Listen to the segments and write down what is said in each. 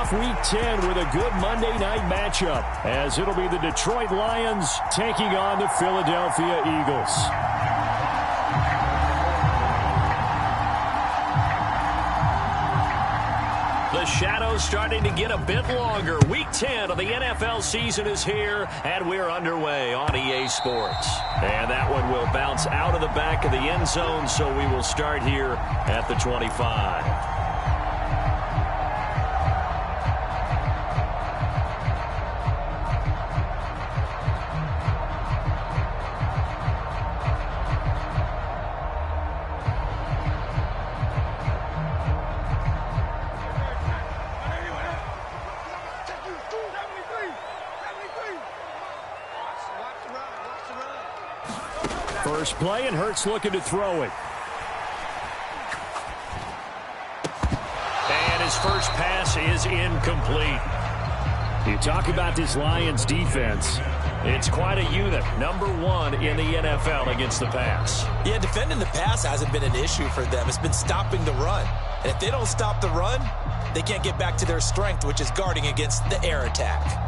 off Week 10 with a good Monday night matchup, as it'll be the Detroit Lions taking on the Philadelphia Eagles. The shadow's starting to get a bit longer. Week 10 of the NFL season is here, and we're underway on EA Sports. And that one will bounce out of the back of the end zone, so we will start here at the 25. First play, and Hurts looking to throw it. And his first pass is incomplete. You talk about this Lions defense. It's quite a unit. Number one in the NFL against the pass. Yeah, defending the pass hasn't been an issue for them. It's been stopping the run. And if they don't stop the run, they can't get back to their strength, which is guarding against the air attack.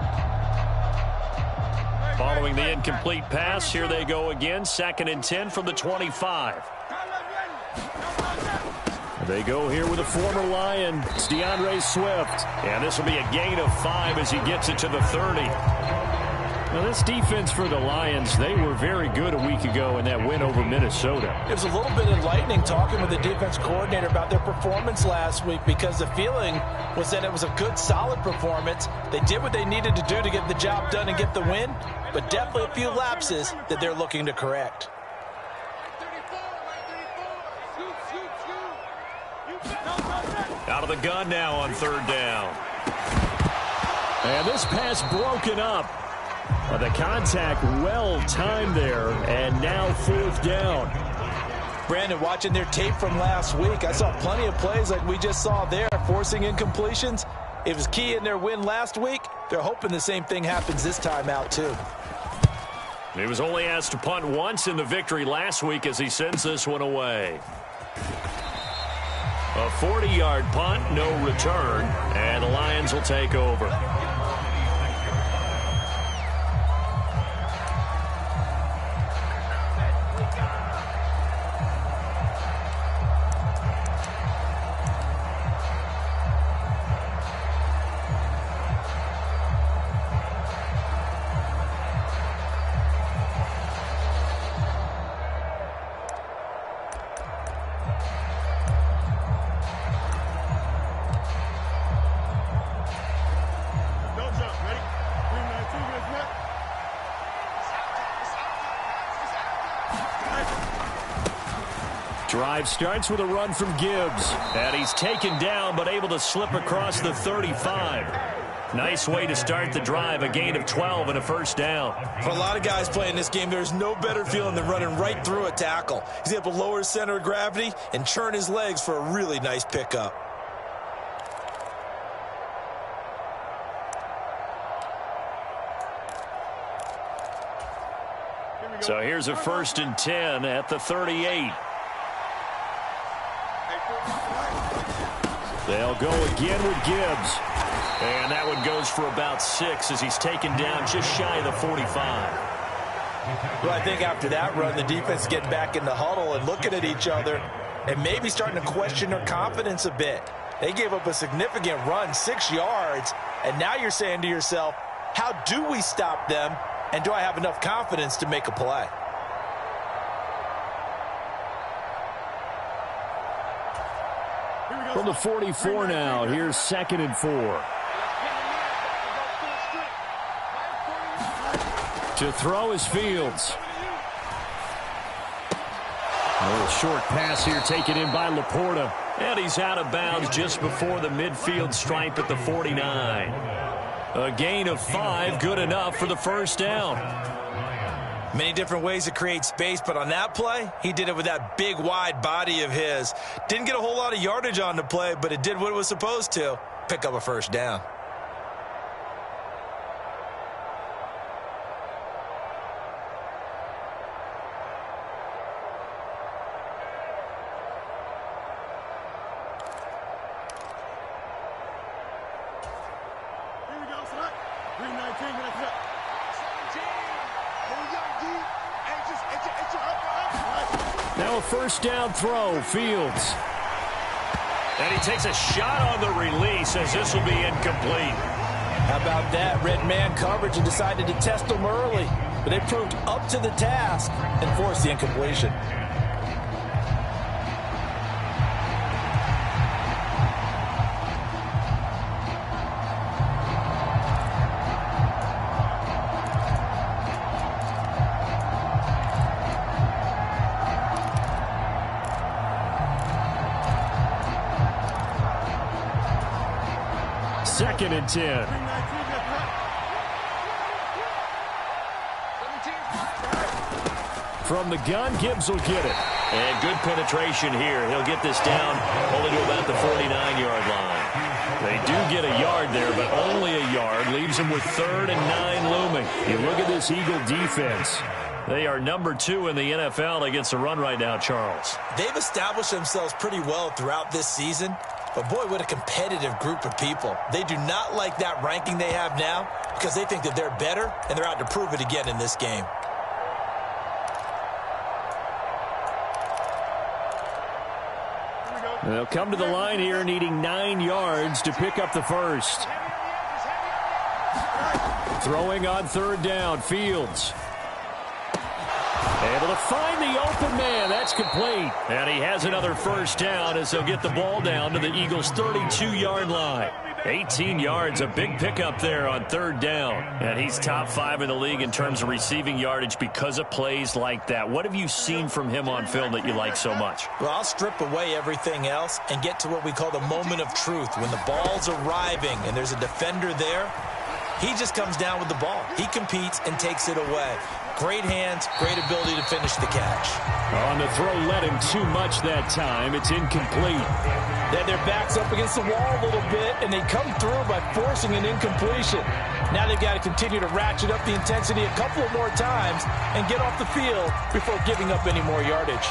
Following the incomplete pass, here they go again. 2nd and 10 from the 25. They go here with a former Lion. It's DeAndre Swift. And this will be a gain of 5 as he gets it to the 30. Now, this defense for the Lions, they were very good a week ago in that win over Minnesota. It was a little bit enlightening talking with the defense coordinator about their performance last week, because the feeling was that it was a good, solid performance. They did what they needed to do to get the job done and get the win, but definitely a few lapses that they're looking to correct. Out of the gun now on 3rd down. And this pass broken up. The contact well timed there, and now 4th down. Brandon, watching their tape from last week, I saw plenty of plays like we just saw there, forcing incompletions. It was key in their win last week. They're hoping the same thing happens this time out, too. He was only asked to punt once in the victory last week as he sends this one away. A 40-yard punt, no return, and the Lions will take over. Drive starts with a run from Gibbs. And he's taken down, but able to slip across the 35. Nice way to start the drive, a gain of 12 and a 1st down. For a lot of guys playing this game, there's no better feeling than running right through a tackle. He's able to lower his center of gravity and churn his legs for a really nice pickup. So here's a 1st and 10 at the 38. They'll go again with Gibbs. And that one goes for about 6 as he's taken down just shy of the 45. Well, I think after that run, the defense getting back in the huddle and looking at each other and maybe starting to question their confidence a bit. They gave up a significant run, 6 yards, and now you're saying to yourself, how do we stop them, and do I have enough confidence to make a play? From the 44 now, here's 2nd and 4. To throw is Fields. A little short pass here taken in by Laporta. And he's out of bounds just before the midfield stripe at the 49. A gain of 5, good enough for the 1st down. Many different ways to create space, but on that play, he did it with that big, wide body of his. Didn't get a whole lot of yardage on the play, but it did what it was supposed to, pick up a 1st down. Now a first down throw, Fields. And he takes a shot on the release as this will be incomplete. How about that? Red man coverage and decided to test them early. But they proved up to the task and forced the incompletion. Second and 10. From the gun, Gibbs will get it. And good penetration here. He'll get this down only to about the 49-yard line. They do get a yard there, but only a yard. Leaves them with 3rd and 9 looming. You look at this Eagle defense. They are number 2 in the NFL against the run right now, Charles. They've established themselves pretty well throughout this season. But, boy, what a competitive group of people. They do not like that ranking they have now because they think that they're better, and they're out to prove it again in this game. They'll come to the line here needing 9 yards to pick up the first. Throwing on 3rd down, Fields. Able to find the open man. That's complete. And he has another first down as they'll get the ball down to the Eagles' 32-yard line. 18 yards, a big pickup there on 3rd down. And he's top 5 in the league in terms of receiving yardage because of plays like that. What have you seen from him on film that you like so much? Well, I'll strip away everything else and get to what we call the moment of truth. When the ball's arriving and there's a defender there, he just comes down with the ball. He competes and takes it away. Great hands, great ability to finish the catch. On the throw, led him too much that time. It's incomplete. Then their back's up against the wall a little bit, and they come through by forcing an incompletion. Now they've got to continue to ratchet up the intensity a couple of more times and get off the field before giving up any more yardage.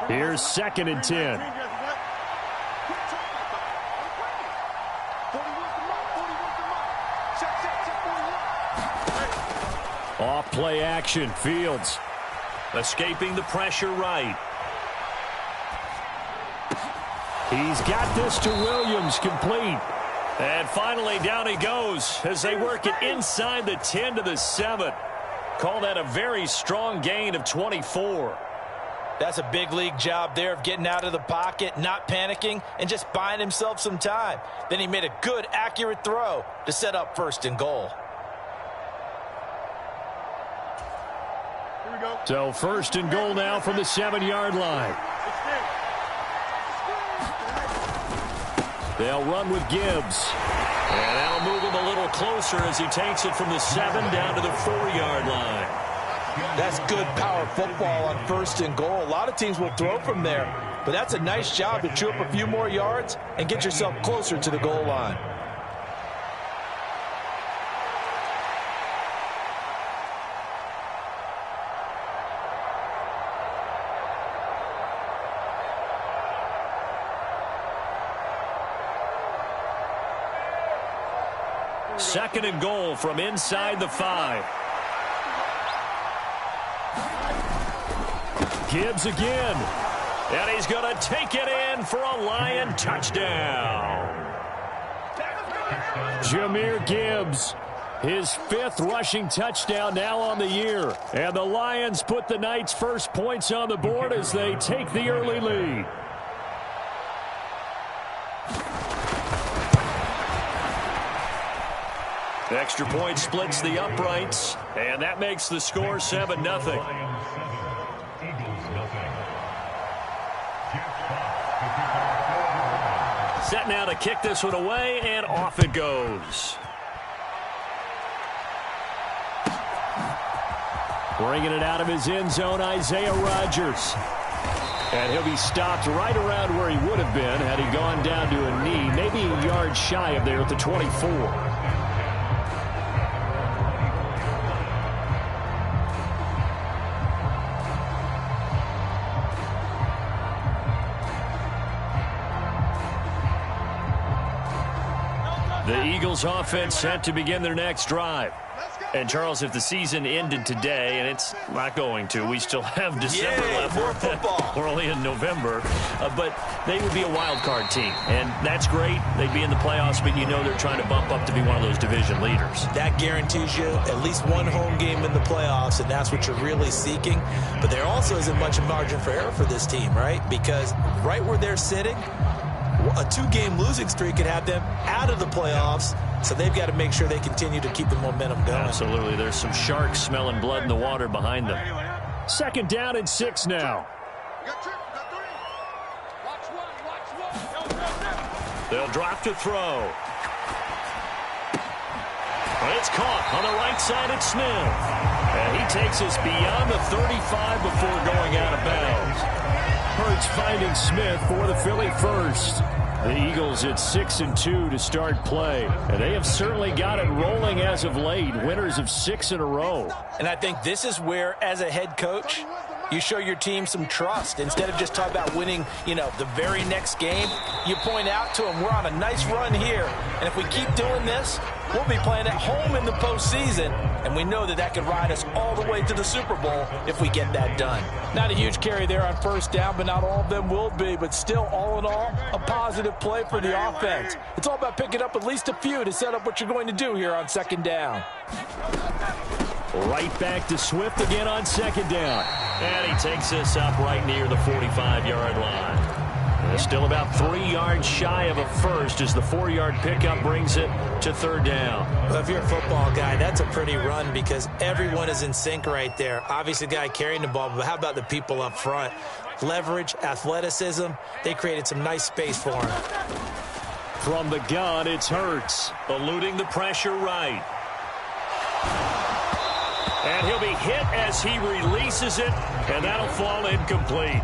Here's 2nd and 10. Off play action, Fields. Escaping the pressure right. He's got this to Williams, complete. And finally down he goes as they work it inside the 10 to the 7. Call that a very strong gain of 24. That's a big league job there of getting out of the pocket, not panicking, and just buying himself some time. Then he made a good, accurate throw to set up 1st and goal. So 1st and goal now from the 7-yard line. They'll run with Gibbs. And that'll move him a little closer as he takes it from the 7 down to the 4-yard line. That's good power football on 1st and goal. A lot of teams will throw from there, but that's a nice job to chew up a few more yards and get yourself closer to the goal line. Second and goal from inside the 5. Gibbs again. And he's going to take it in for a Lion touchdown. Jahmyr Gibbs, his 5th rushing touchdown now on the year. And the Lions put the Knights' first points on the board as they take the early lead. Extra point splits the uprights, and that makes the score 7-0. Set now to kick this one away, and off it goes. Bringing it out of his end zone, Isaiah Rodgers. And he'll be stopped right around where he would have been had he gone down to a knee, maybe a yard shy of there at the 24. The Eagles offense set to begin their next drive. And, Charles, if the season ended today, and it's not going to, we still have December left. More football. We're only in November. But they would be a wild card team. And that's great. They'd be in the playoffs, but you know they're trying to bump up to be one of those division leaders. That guarantees you at least one home game in the playoffs, and that's what you're really seeking. But there also isn't much margin for error for this team, right? Because right where they're sitting, a two-game losing streak could have them out of the playoffs. So they've got to make sure they continue to keep the momentum going. Absolutely. There's some sharks smelling blood in the water behind them. 2nd down and 6 now. They'll drop to throw. It's caught on the right side at Smith. And he takes us beyond the 35 before going out of bounds. Hurts finding Smith for the Philly first. The Eagles at 6-2 to start play. And they have certainly got it rolling as of late. Winners of 6 in a row. And I think this is where, as a head coach, you show your team some trust. Instead of just talking about winning, the very next game, you point out to them, we're on a nice run here. And if we keep doing this, we'll be playing at home in the postseason. And we know that could ride us all the way to the Super Bowl if we get that done. Not a huge carry there on 1st down, but not all of them will be. But still, all in all, a positive play for the offense. It's all about picking up at least a few to set up what you're going to do here on 2nd down. Right back to Swift again on 2nd down. And he takes us up right near the 45-yard line. And still about 3 yards shy of a first as the 4-yard pickup brings it to 3rd down. Well, if you're a football guy, that's a pretty run because everyone is in sync right there. Obviously, the guy carrying the ball, but how about the people up front? Leverage, athleticism, they created some nice space for him. From the gun, it's Hurts, eluding the pressure right. And he'll be hit as he releases it, and that'll fall incomplete.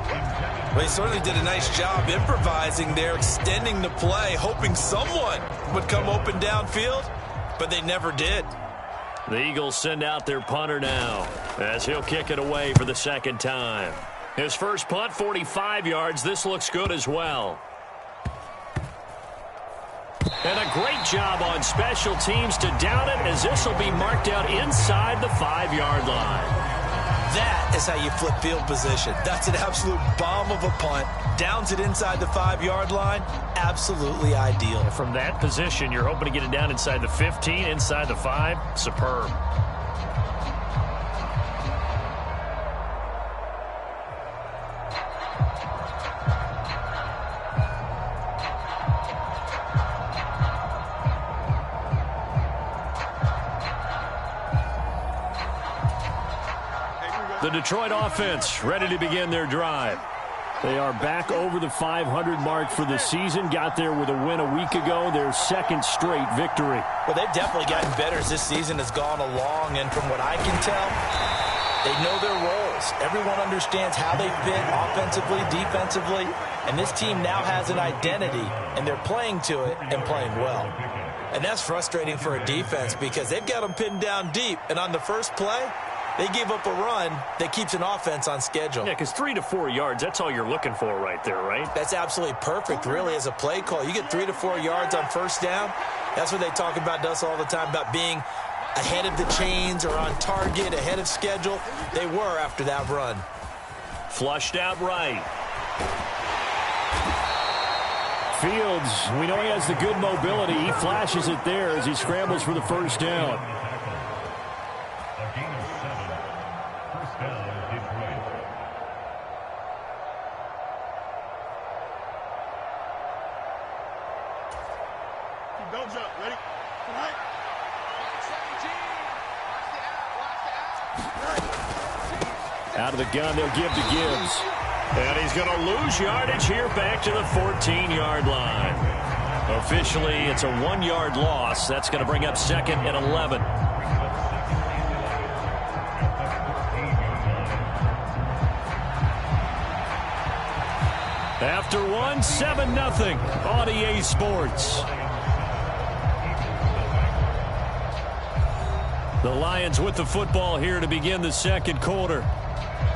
Well, he certainly did a nice job improvising there, extending the play, hoping someone would come open downfield, but they never did. The Eagles send out their punter now as he'll kick it away for the 2nd time. His first punt, 45 yards. This looks good as well. And a great job on special teams to down it as this will be marked out inside the 5-yard line. That is how you flip field position. That's an absolute bomb of a punt. Downs it inside the 5-yard line. Absolutely ideal. From that position, you're hoping to get it down inside the 15, inside the 5. Superb. The Detroit offense ready to begin their drive. They are back over the 500 mark for the season. Got there with a win a week ago, their 2nd straight victory. Well, they've definitely gotten better as this season has gone along, and from what I can tell, they know their roles. Everyone understands how they fit offensively, defensively, and this team now has an identity, and they're playing to it and playing well. And that's frustrating for a defense because they've got them pinned down deep, and on the first play, they gave up a run that keeps an offense on schedule. Yeah, because 3 to 4 yards, that's all you're looking for right there, right? That's absolutely perfect, really, as a play call. You get 3 to 4 yards on 1st down. That's what they talk about us all the time, about being ahead of the chains or on target, ahead of schedule. They were after that run. Flushed out right. Fields, we know he has the good mobility. He flashes it there as he scrambles for the 1st down. Out of the gun, they'll give to Gibbs. And he's going to lose yardage here back to the 14-yard line. Officially, it's a 1-yard loss. That's going to bring up 2nd and 11. After one, 7-0 on EA Sports. The Lions with the football here to begin the 2nd quarter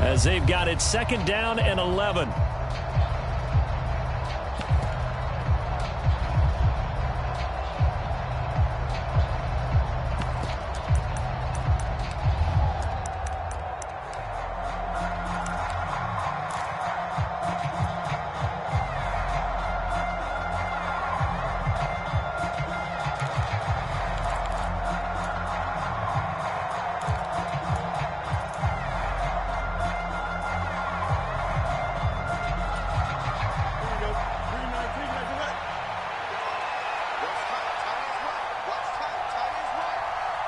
as they've got it 2nd down and 11.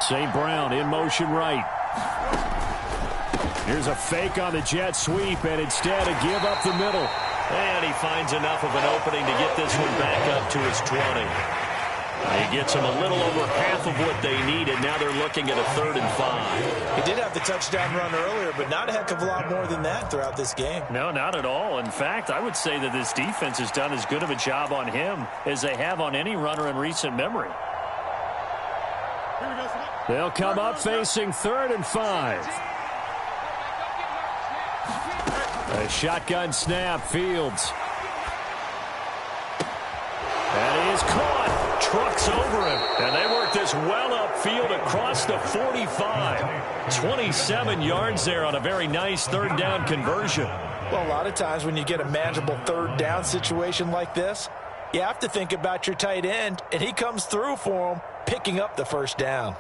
St. Brown in motion right. Here's a fake on the jet sweep, and instead a give up the middle. And he finds enough of an opening to get this one back up to his 20. He gets them a little over half of what they needed. Now they're looking at a 3rd and 5. He did have the touchdown run earlier, but not a heck of a lot more than that throughout this game. No, not at all. In fact, I would say that this defense has done as good of a job on him as they have on any runner in recent memory. They'll come up facing 3rd and 5. A shotgun snap, Fields. And he is caught. Trucks over him. And they work this well upfield across the 45. 27 yards there on a very nice 3rd down conversion. Well, a lot of times when you get a manageable 3rd down situation like this, you have to think about your tight end, and he comes through for him, picking up the 1st down.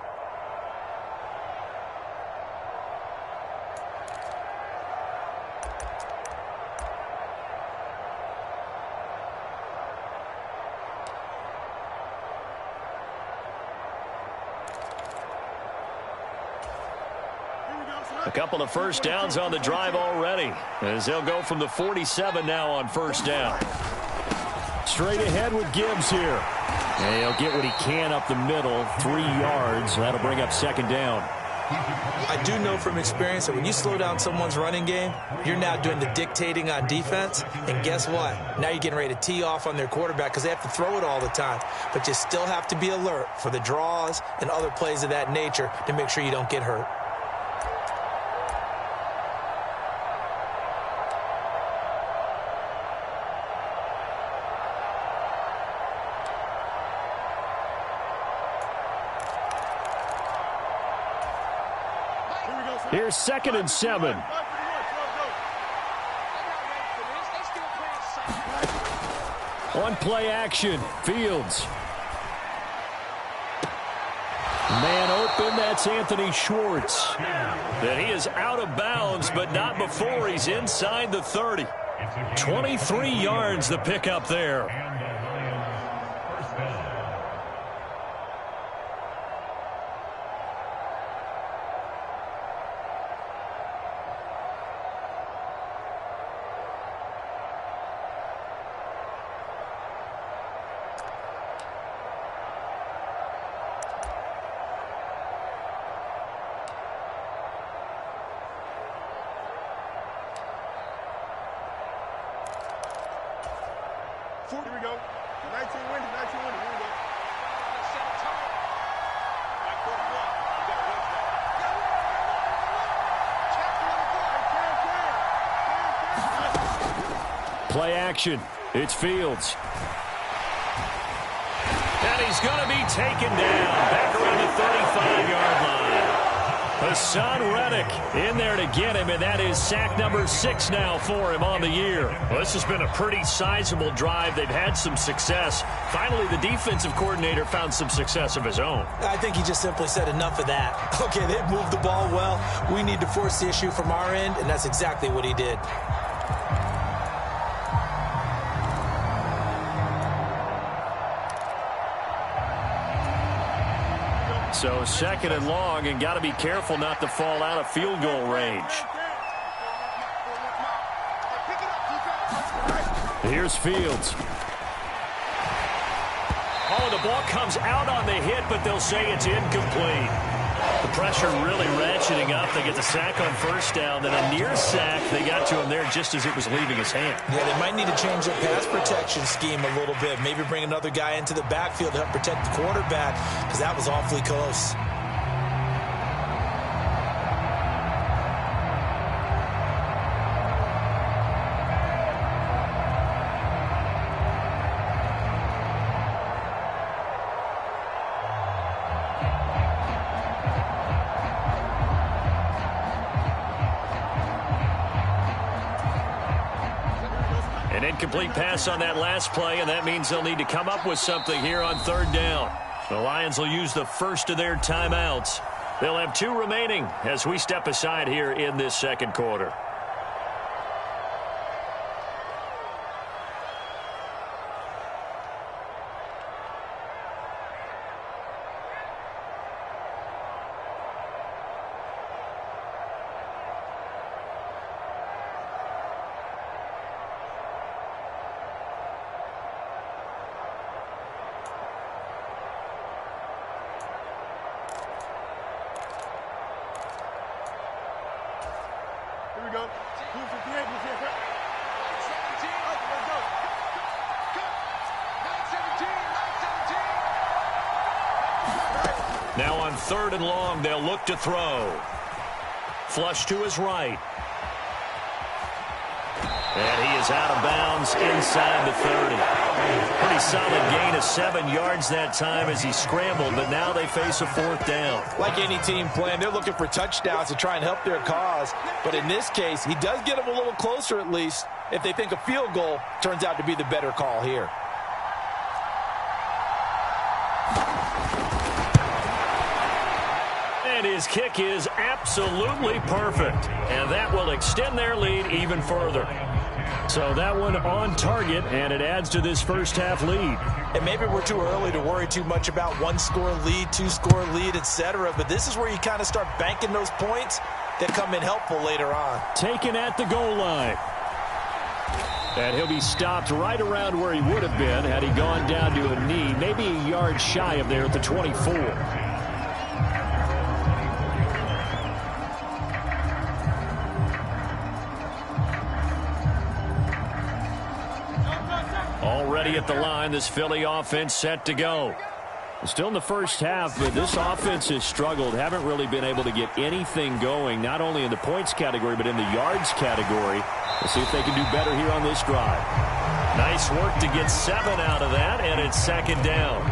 A couple of 1st downs on the drive already, as they'll go from the 47 now on 1st down. Straight ahead with Gibbs here. And he'll get what he can up the middle, 3 yards. That'll bring up 2nd down. I do know from experience that when you slow down someone's running game, you're now doing the dictating on defense. And guess what? Now you're getting ready to tee off on their quarterback because they have to throw it all the time. But you still have to be alert for the draws and other plays of that nature to make sure you don't get hurt. Here's 2nd and 7. On play action, Fields. Man open, that's Anthony Schwartz. Then he is out of bounds, but not before he's inside the 30. 23 yards the pickup there. Here we go. 19 winning, 19 winning. Here we go. Play action. It's Fields. And he's going to be taken down. Back around the 35-yard line. Hassan Reddick in there to get him, and that is sack number 6 now for him on the year. Well, this has been a pretty sizable drive. They've had some success. Finally, the defensive coordinator found some success of his own. I think he just simply said enough of that. Okay, they've moved the ball well. We need to force the issue from our end, and that's exactly what he did. So 2nd and long, and got to be careful not to fall out of field goal range. Here's Fields. Oh, the ball comes out on the hit, but they'll say it's incomplete. The pressure really ratcheting up. They get the sack on 1st down, then a near sack. They got to him there just as it was leaving his hand. Yeah, they might need to change their pass protection scheme a little bit. Maybe bring another guy into the backfield to help protect the quarterback, because that was awfully close. An incomplete pass on that last play, and that means they'll need to come up with something here on 3rd down. The Lions will use the first of their timeouts. They'll have 2 remaining as we step aside here in this 2nd quarter. Now on 3rd and long, they'll look to throw. Flush to his right. And he is out of bounds inside the 30. Pretty solid gain of 7 yards that time as he scrambled, but now they face a 4th down. Like any team playing, they're looking for touchdowns to try and help their cause. But in this case, he does get them a little closer at least if they think a field goal turns out to be the better call here. And his kick is absolutely perfect. And that will extend their lead even further. So that one on target, and it adds to this first half lead. And maybe we're too early to worry too much about 1-score lead, 2-score lead, etc. But this is where you kind of start banking those points that come in helpful later on. Taken at the goal line. And he'll be stopped right around where he would have been had he gone down to a knee, maybe a yard shy of there at the 24. Already at the line, this Philly offense set to go. Still in the first half, but this offense has struggled. Haven't really been able to get anything going, not only in the points category, but in the yards category. We'll see if they can do better here on this drive. Nice work to get 7 out of that, and it's 2nd down.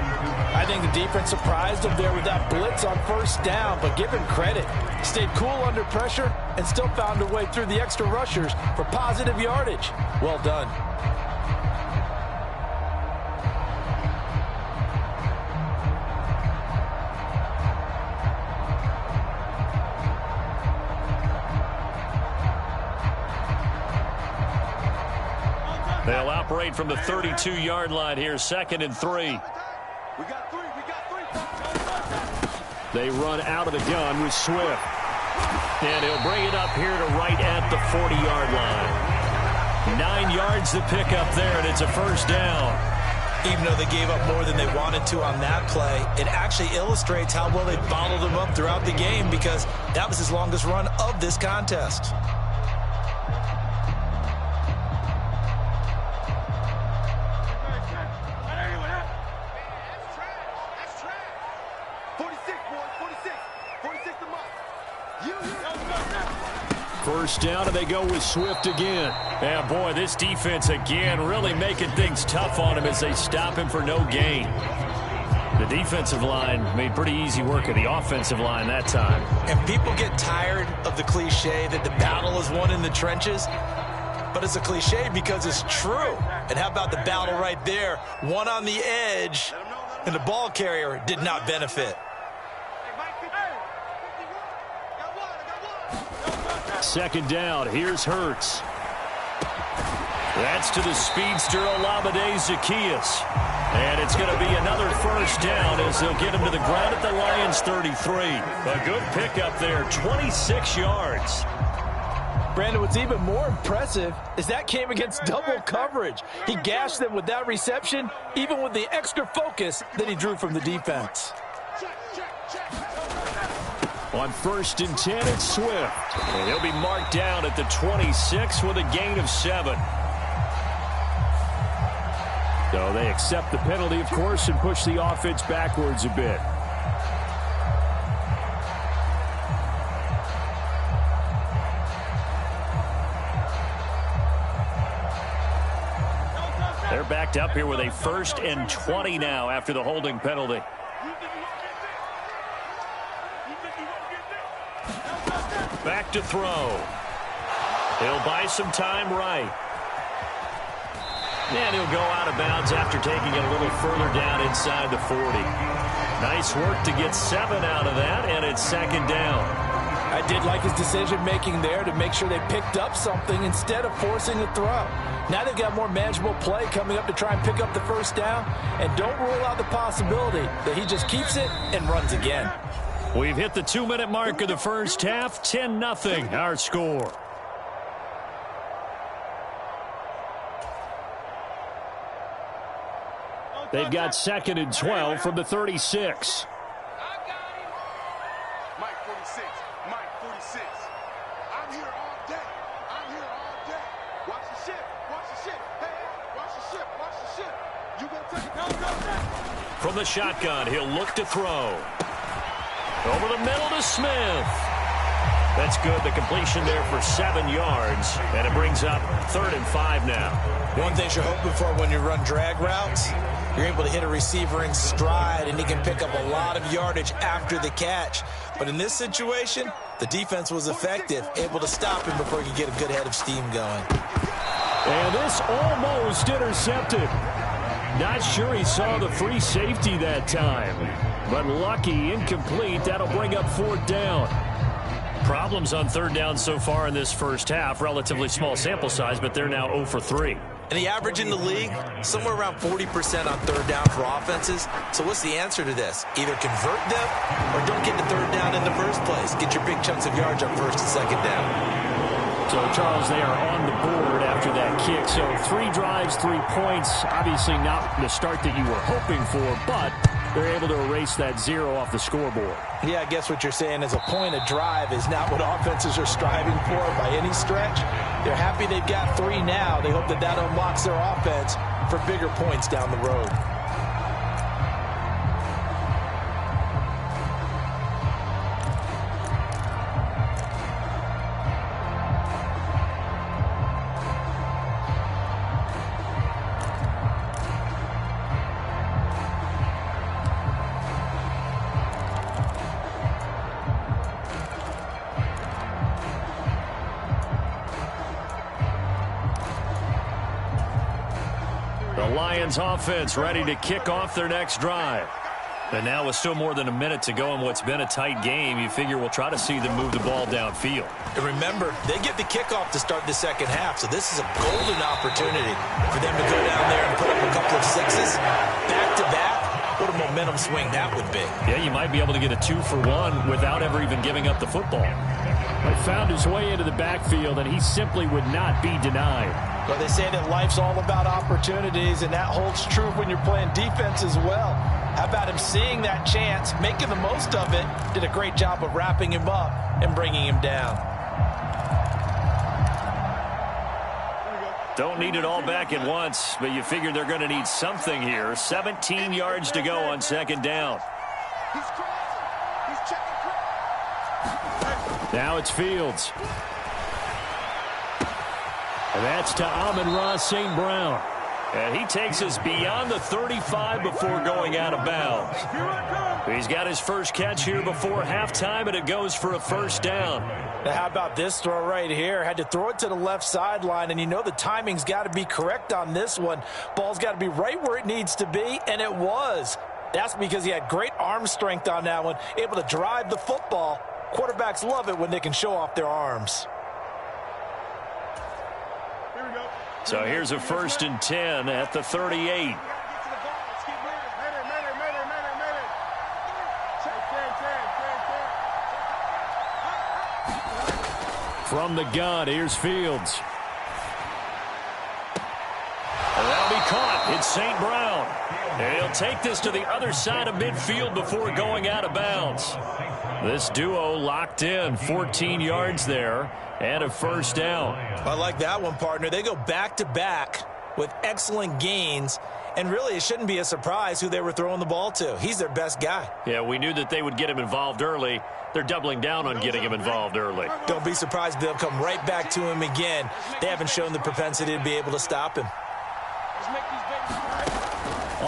I think the defense surprised them there with that blitz on 1st down, but give him credit. Stayed cool under pressure and still found a way through the extra rushers for positive yardage. Well done. They'll operate from the 32-yard line here, 2nd and 3. We got 3. They run out of the gun with Swift. And he'll bring it up here to right at the 40-yard line. 9 yards to pick up there, and it's a 1st down. Even though they gave up more than they wanted to on that play, it actually illustrates how well they bottled them up throughout the game because that was his longest run of this contest. First down, and they go with Swift again. And boy, this defense again really making things tough on him as they stop him for no gain. The defensive line made pretty easy work of the offensive line that time. And people get tired of the cliche that the battle is won in the trenches. But it's a cliche because it's true. And how about the battle right there? One on the edge, and the ball carrier did not benefit. 2nd down. Here's Hurts. That's to the speedster Olamide Zaccheaus. And it's going to be another 1st down as they'll get him to the ground at the Lions' 33. A good pickup there, 26 yards. Brandon, what's even more impressive is that came against double coverage. He gashed them with that reception, even with the extra focus that he drew from the defense. On 1st and 10, it's Swift. And he'll be marked down at the 26 with a gain of 7. So they accept the penalty, of course, and push the offense backwards a bit. They're backed up here with a 1st and 20 now after the holding penalty. Back to throw. He'll buy some time right. And he'll go out of bounds after taking it a little further down inside the 40. Nice work to get 7 out of that, and it's 2nd down. I did like his decision-making there to make sure they picked up something instead of forcing a throw. Now they've got more manageable play coming up to try and pick up the 1st down, and don't rule out the possibility that he just keeps it and runs again. We've hit the 2-minute mark of the first half. 10-0 our score. They've got 2nd and 12 from the 36. Mike 46. I'm here all day. from the shotgun. He'll look to throw. Over the middle to Smith. That's good. The completion there for 7 yards. And it brings up 3rd and 5 now. One thing you're hoping for when you run drag routes, you're able to hit a receiver in stride, and he can pick up a lot of yardage after the catch. But in this situation, the defense was effective, able to stop him before he could get a good head of steam going. And this almost intercepted. Not sure he saw the free safety that time. But lucky, incomplete. That'll bring up 4th down. Problems on 3rd down so far in this first half. Relatively small sample size, but they're now 0 for 3. And the average in the league, somewhere around 40% on 3rd down for offenses. So what's the answer to this? Either convert them or don't get to 3rd down in the first place. Get your big chunks of yards on 1st and 2nd down. So, Charles, they are on the board after that kick. So 3 drives, 3 points. Obviously not the start that you were hoping for, but they're able to erase that 0 off the scoreboard. Yeah, I guess what you're saying is a point a drive is not what offenses are striving for by any stretch. They're happy they've got 3 now. They hope that that unlocks their offense for bigger points down the road. Lions offense ready to kick off their next drive. And now with still more than a minute to go in what's been a tight game, you figure we'll try to see them move the ball downfield. And remember, they get the kickoff to start the second half, so this is a golden opportunity for them to go down there and put up a couple of 6s back-to-back. What a momentum swing that would be. Yeah, you might be able to get a 2-for-1 without ever even giving up the football. He found his way into the backfield, and he simply would not be denied. Well, they say that life's all about opportunities, and that holds true when you're playing defense as well. How about him seeing that chance, making the most of it, did a great job of wrapping him up and bringing him down. Don't need it all back at once, but you figure they're going to need something here. 17 yards to go on 2nd down. Now it's Fields. And that's to Amon-Ra St. Brown. And he takes us beyond the 35 before going out of bounds. He's got his first catch here before halftime, and it goes for a 1st down. Now, how about this throw right here? Had to throw it to the left sideline, and you know the timing's got to be correct on this one. Ball's got to be right where it needs to be, and it was. That's because he had great arm strength on that one, able to drive the football. Quarterbacks love it when they can show off their arms. So here's a 1st and 10 at the 38. From the gun, here's Fields. And that'll be caught. It's St. Brown. And he'll take this to the other side of midfield before going out of bounds. This duo locked in, 14 yards there, and a 1st down. I like that one, partner. They go back-to-back with excellent gains, and really it shouldn't be a surprise who they were throwing the ball to. He's their best guy. Yeah, we knew that they would get him involved early. They're doubling down on getting him involved early. Don't be surprised if they'll come right back to him again. They haven't shown the propensity to be able to stop him.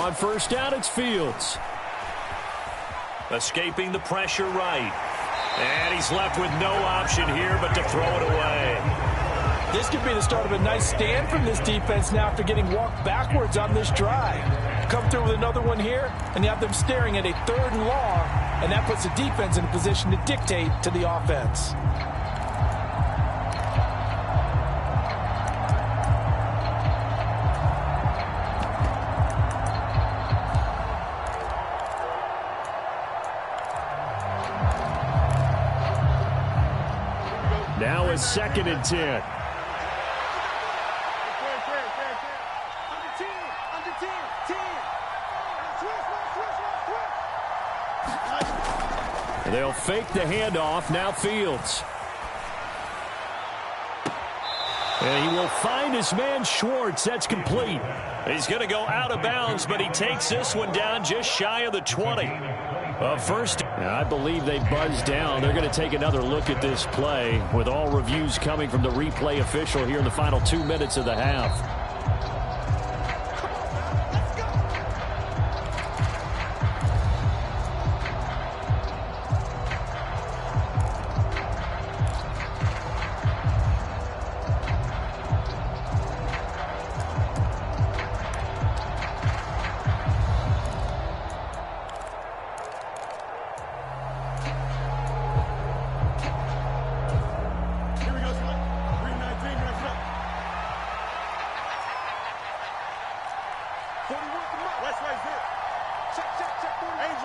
On 1st down, it's Fields. Escaping the pressure right. And he's left with no option here but to throw it away. This could be the start of a nice stand from this defense now after getting walked backwards on this drive. Come through with another one here, and you have them staring at a 3rd and long, and that puts the defense in a position to dictate to the offense. Now it's 2nd and 10. They'll fake the handoff. Now Fields. And he will find his man Schwartz. That's complete. He's going to go out of bounds, but he takes this one down just shy of the 20. First, I believe they buzzed down. They're going to take another look at this play with all reviews coming from the replay official here in the final 2 minutes of the half.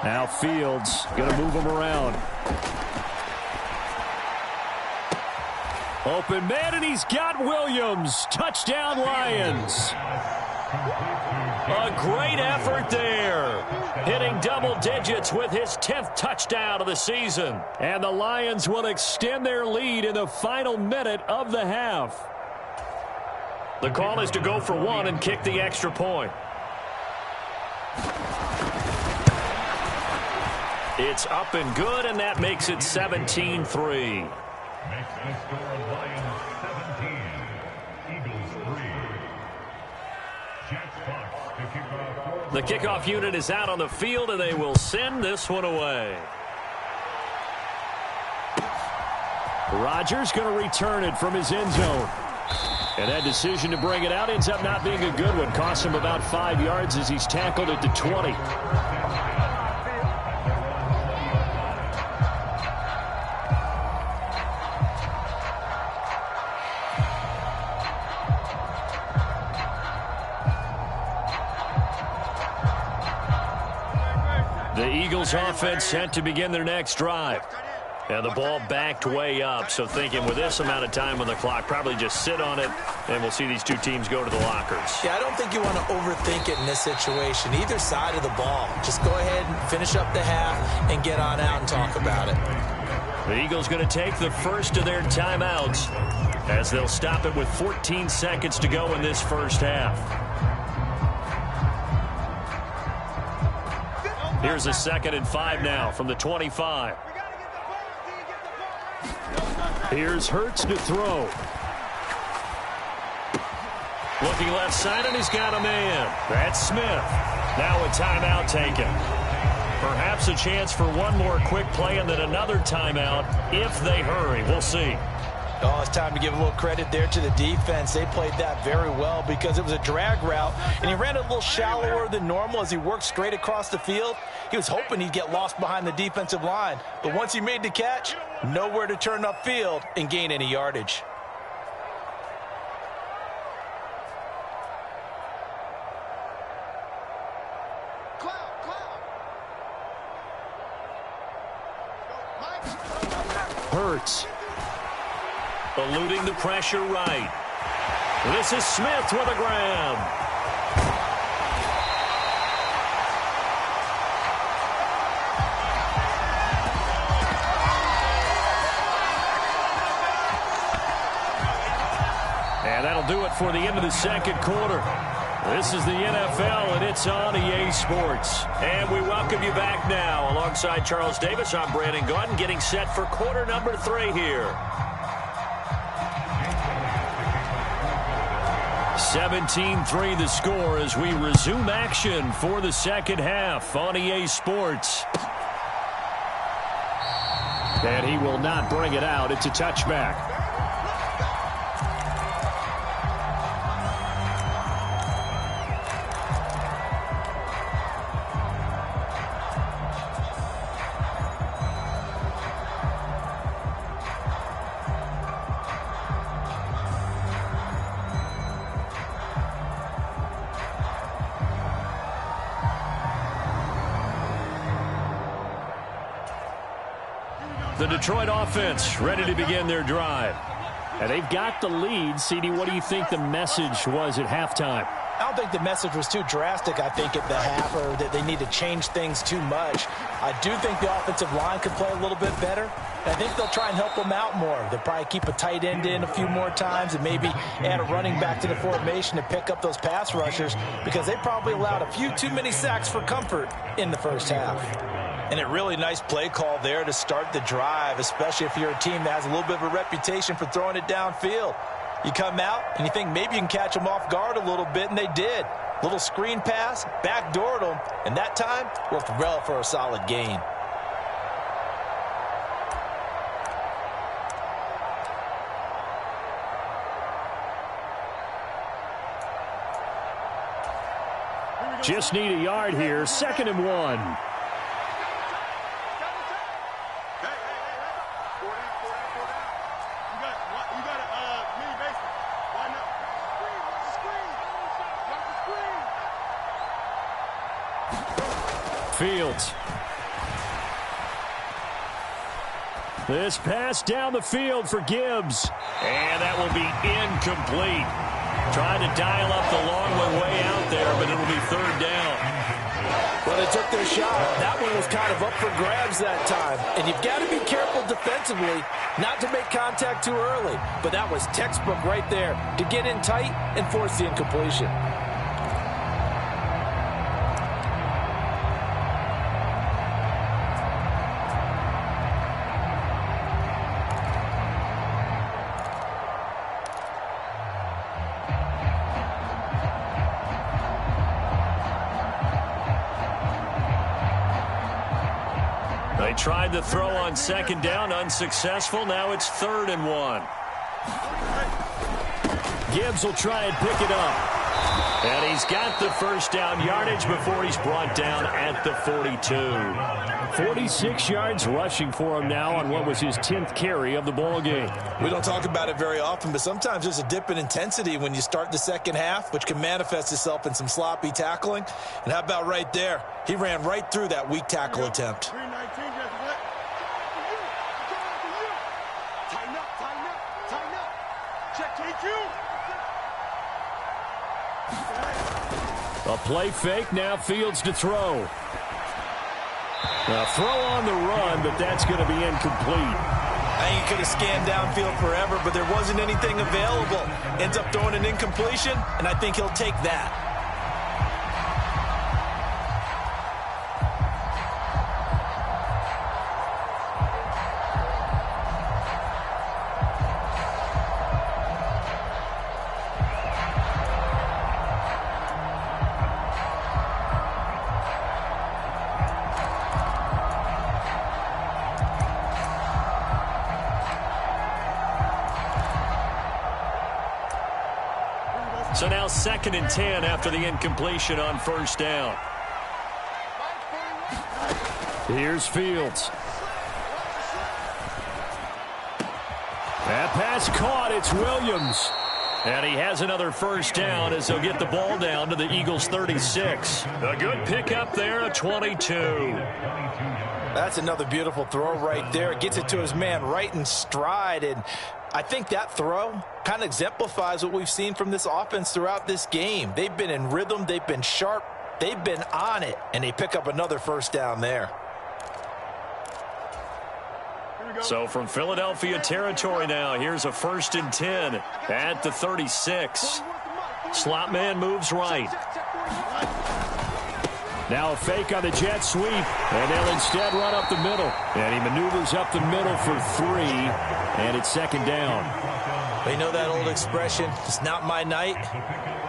Now Fields going to move him around. Open man, and he's got Williams. Touchdown, Lions. A great effort there. Hitting double digits with his 10th touchdown of the season. And the Lions will extend their lead in the final minute of the half. The call is to go for one and kick the extra point. It's up and good, and that makes it 17-3. Makes the score Lions 17, Eagles 3. Jets box to kick off. The kickoff unit is out on the field, and they will send this one away. Rodgers going to return it from his end zone. And that decision to bring it out ends up not being a good one. Cost him about 5 yards as he's tackled at the 20. The Eagles offense set to begin their next drive. And the ball backed way up, so thinking with this amount of time on the clock, probably just sit on it, and we'll see these two teams go to the lockers. Yeah, I don't think you want to overthink it in this situation. Either side of the ball. Just go ahead and finish up the half and get on out and talk about it. The Eagles going to take the first of their timeouts as they'll stop it with 14 seconds to go in this first half. Here's a 2nd and 5 now from the 25. Here's Hurts to throw. Looking left side, and he's got a man. That's Smith. Now a timeout taken. Perhaps a chance for one more quick play and then another timeout if they hurry. We'll see. Oh, it's time to give a little credit there to the defense. They played that very well because it was a drag route, and he ran it a little shallower than normal as he worked straight across the field. He was hoping he'd get lost behind the defensive line, but once he made the catch, nowhere to turn upfield and gain any yardage. Hurts. Eluding the pressure right. This is Smith with a grab. And that'll do it for the end of the second quarter. This is the NFL, and it's on EA Sports. And we welcome you back now. Alongside Charles Davis, I'm Brandon Gaudin, getting set for quarter number 3 here. 17-3 the score as we resume action for the second half on EA Sports. And he will not bring it out. It's a touchback. The Detroit offense ready to begin their drive. And they've got the lead. CD, what do you think the message was at halftime? I don't think the message was too drastic, I think, at the half, or that they need to change things too much. I do think the offensive line could play a little bit better. And I think they'll try and help them out more. They'll probably keep a tight end in a few more times and maybe add a running back to the formation to pick up those pass rushers, because they probably allowed a few too many sacks for comfort in the first half. And a really nice play call there to start the drive, especially if you're a team that has a little bit of a reputation for throwing it downfield. You come out and you think maybe you can catch them off guard a little bit, and they did. Little screen pass, backdoored them, and that time worked well for a solid gain. Just need a yard here, 2nd and 1. Fields. This pass down the field for Gibbs. And that will be incomplete. Trying to dial up the long way out there, but it'll be 3rd down. Well, they took their shot. That one was kind of up for grabs that time. And you've got to be careful defensively not to make contact too early. But that was textbook right there to get in tight and force the incompletion. They tried to throw on 2nd down, unsuccessful. Now it's 3rd and 1. Gibbs will try and pick it up. And he's got the 1st down yardage before he's brought down at the 42. 46 yards rushing for him now on what was his 10th carry of the ball game. We don't talk about it very often, but sometimes there's a dip in intensity when you start the second half, which can manifest itself in some sloppy tackling. And how about right there? He ran right through that weak tackle attempt. 319, just what? Tighten up, tighten up, tighten up. Check TQ. A play fake, now Fields to throw. A throw on the run, but that's going to be incomplete. I think he could have scanned downfield forever, but there wasn't anything available. Ends up throwing an incompletion, and I think he'll take that. So now 2nd and 10 after the incompletion on 1st down. Here's Fields. That pass caught. It's Williams. And he has another 1st down as they'll get the ball down to the Eagles' 36. A good pickup there, a 22. That's another beautiful throw right there. Gets it to his man right in stride, and I think that throw kind of exemplifies what we've seen from this offense throughout this game. They've been in rhythm, they've been sharp, they've been on it, and they pick up another 1st down there. So from Philadelphia territory now, here's a 1st and 10 at the 36. Slot man moves right. Now a fake on the jet sweep, and they'll instead run up the middle. And he maneuvers up the middle for 3, and it's 2nd down. You know that old expression, it's not my night?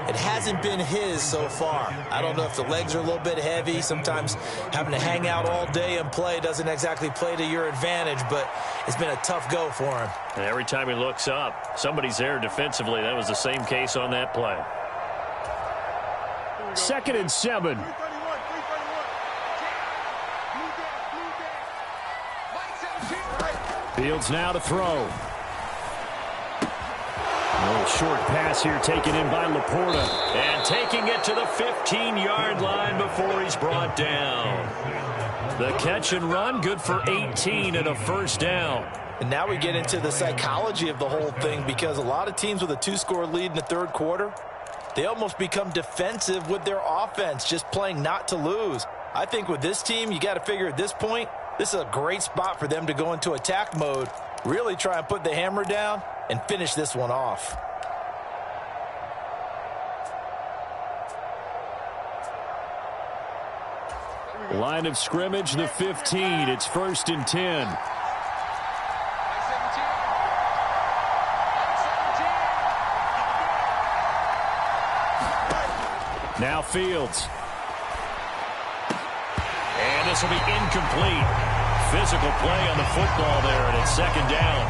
It hasn't been his so far. I don't know if the legs are a little bit heavy. Sometimes having to hang out all day and play doesn't exactly play to your advantage, but it's been a tough go for him. And every time he looks up, somebody's there defensively. That was the same case on that play. 2nd and 7. Fields now to throw. A little short pass here taken in by Laporta. And taking it to the 15-yard line before he's brought down. The catch and run, good for 18 and a 1st down. And now we get into the psychology of the whole thing, because a lot of teams with a 2-score lead in the 3rd quarter, they almost become defensive with their offense, just playing not to lose. I think with this team, you got to figure at this point, this is a great spot for them to go into attack mode, really try and put the hammer down and finish this one off. Line of scrimmage, the 15. It's 1st and 10. Now Fields. And this will be incomplete. Physical play on the football there, and it's 2nd down.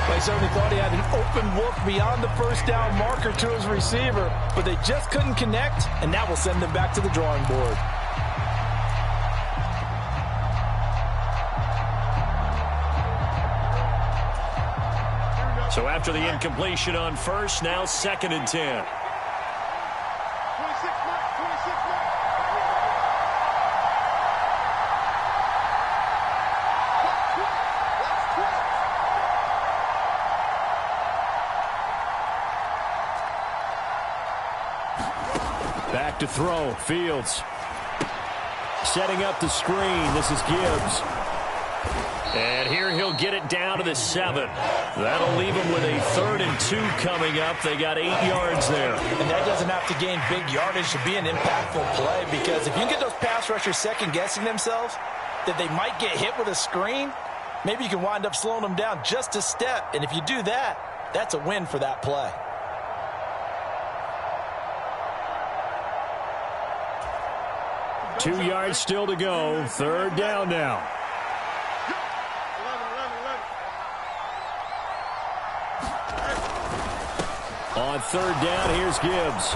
They certainly thought he had an open look beyond the first down marker to his receiver, but they just couldn't connect, and that will send them back to the drawing board. So after the incompletion on first, now 2nd and 10. Back to throw. Fields. Setting up the screen. This is Gibbs. And here he'll get it down to the 7. That'll leave him with a 3rd and 2 coming up. They got 8 yards there. And that doesn't have to gain big yardage to be an impactful play, because if you get those pass rushers second-guessing themselves that they might get hit with a screen, maybe you can wind up slowing them down just a step. And if you do that, that's a win for that play. Two yards still to go. 3rd down now. On 3rd down, here's Gibbs.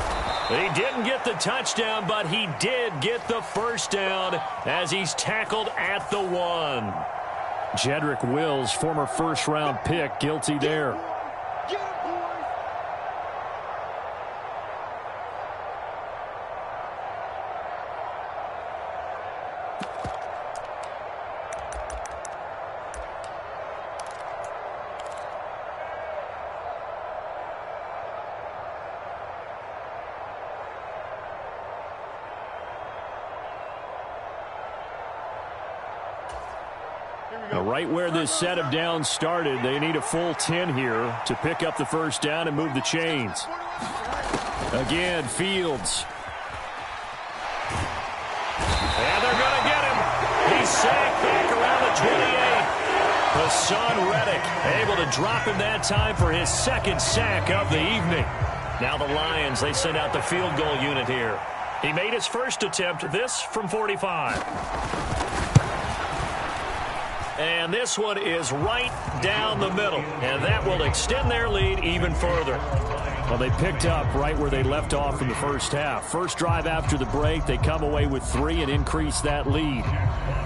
He didn't get the touchdown, but he did get the 1st down as he's tackled at the 1. Jedrick Wills, former 1st-round pick, guilty there. Right where this set of downs started, they need a full 10 here to pick up the 1st down and move the chains. Again, Fields. And they're going to get him. He's sacked back around the 28. Hassan Reddick able to drop him that time for his 2nd sack of the evening. Now the Lions, they send out the field goal unit here. He made his 1st attempt, this from 45. And this one is right down the middle. And that will extend their lead even further. Well, they picked up right where they left off in the 1st half. First drive after the break, they come away with 3 and increase that lead.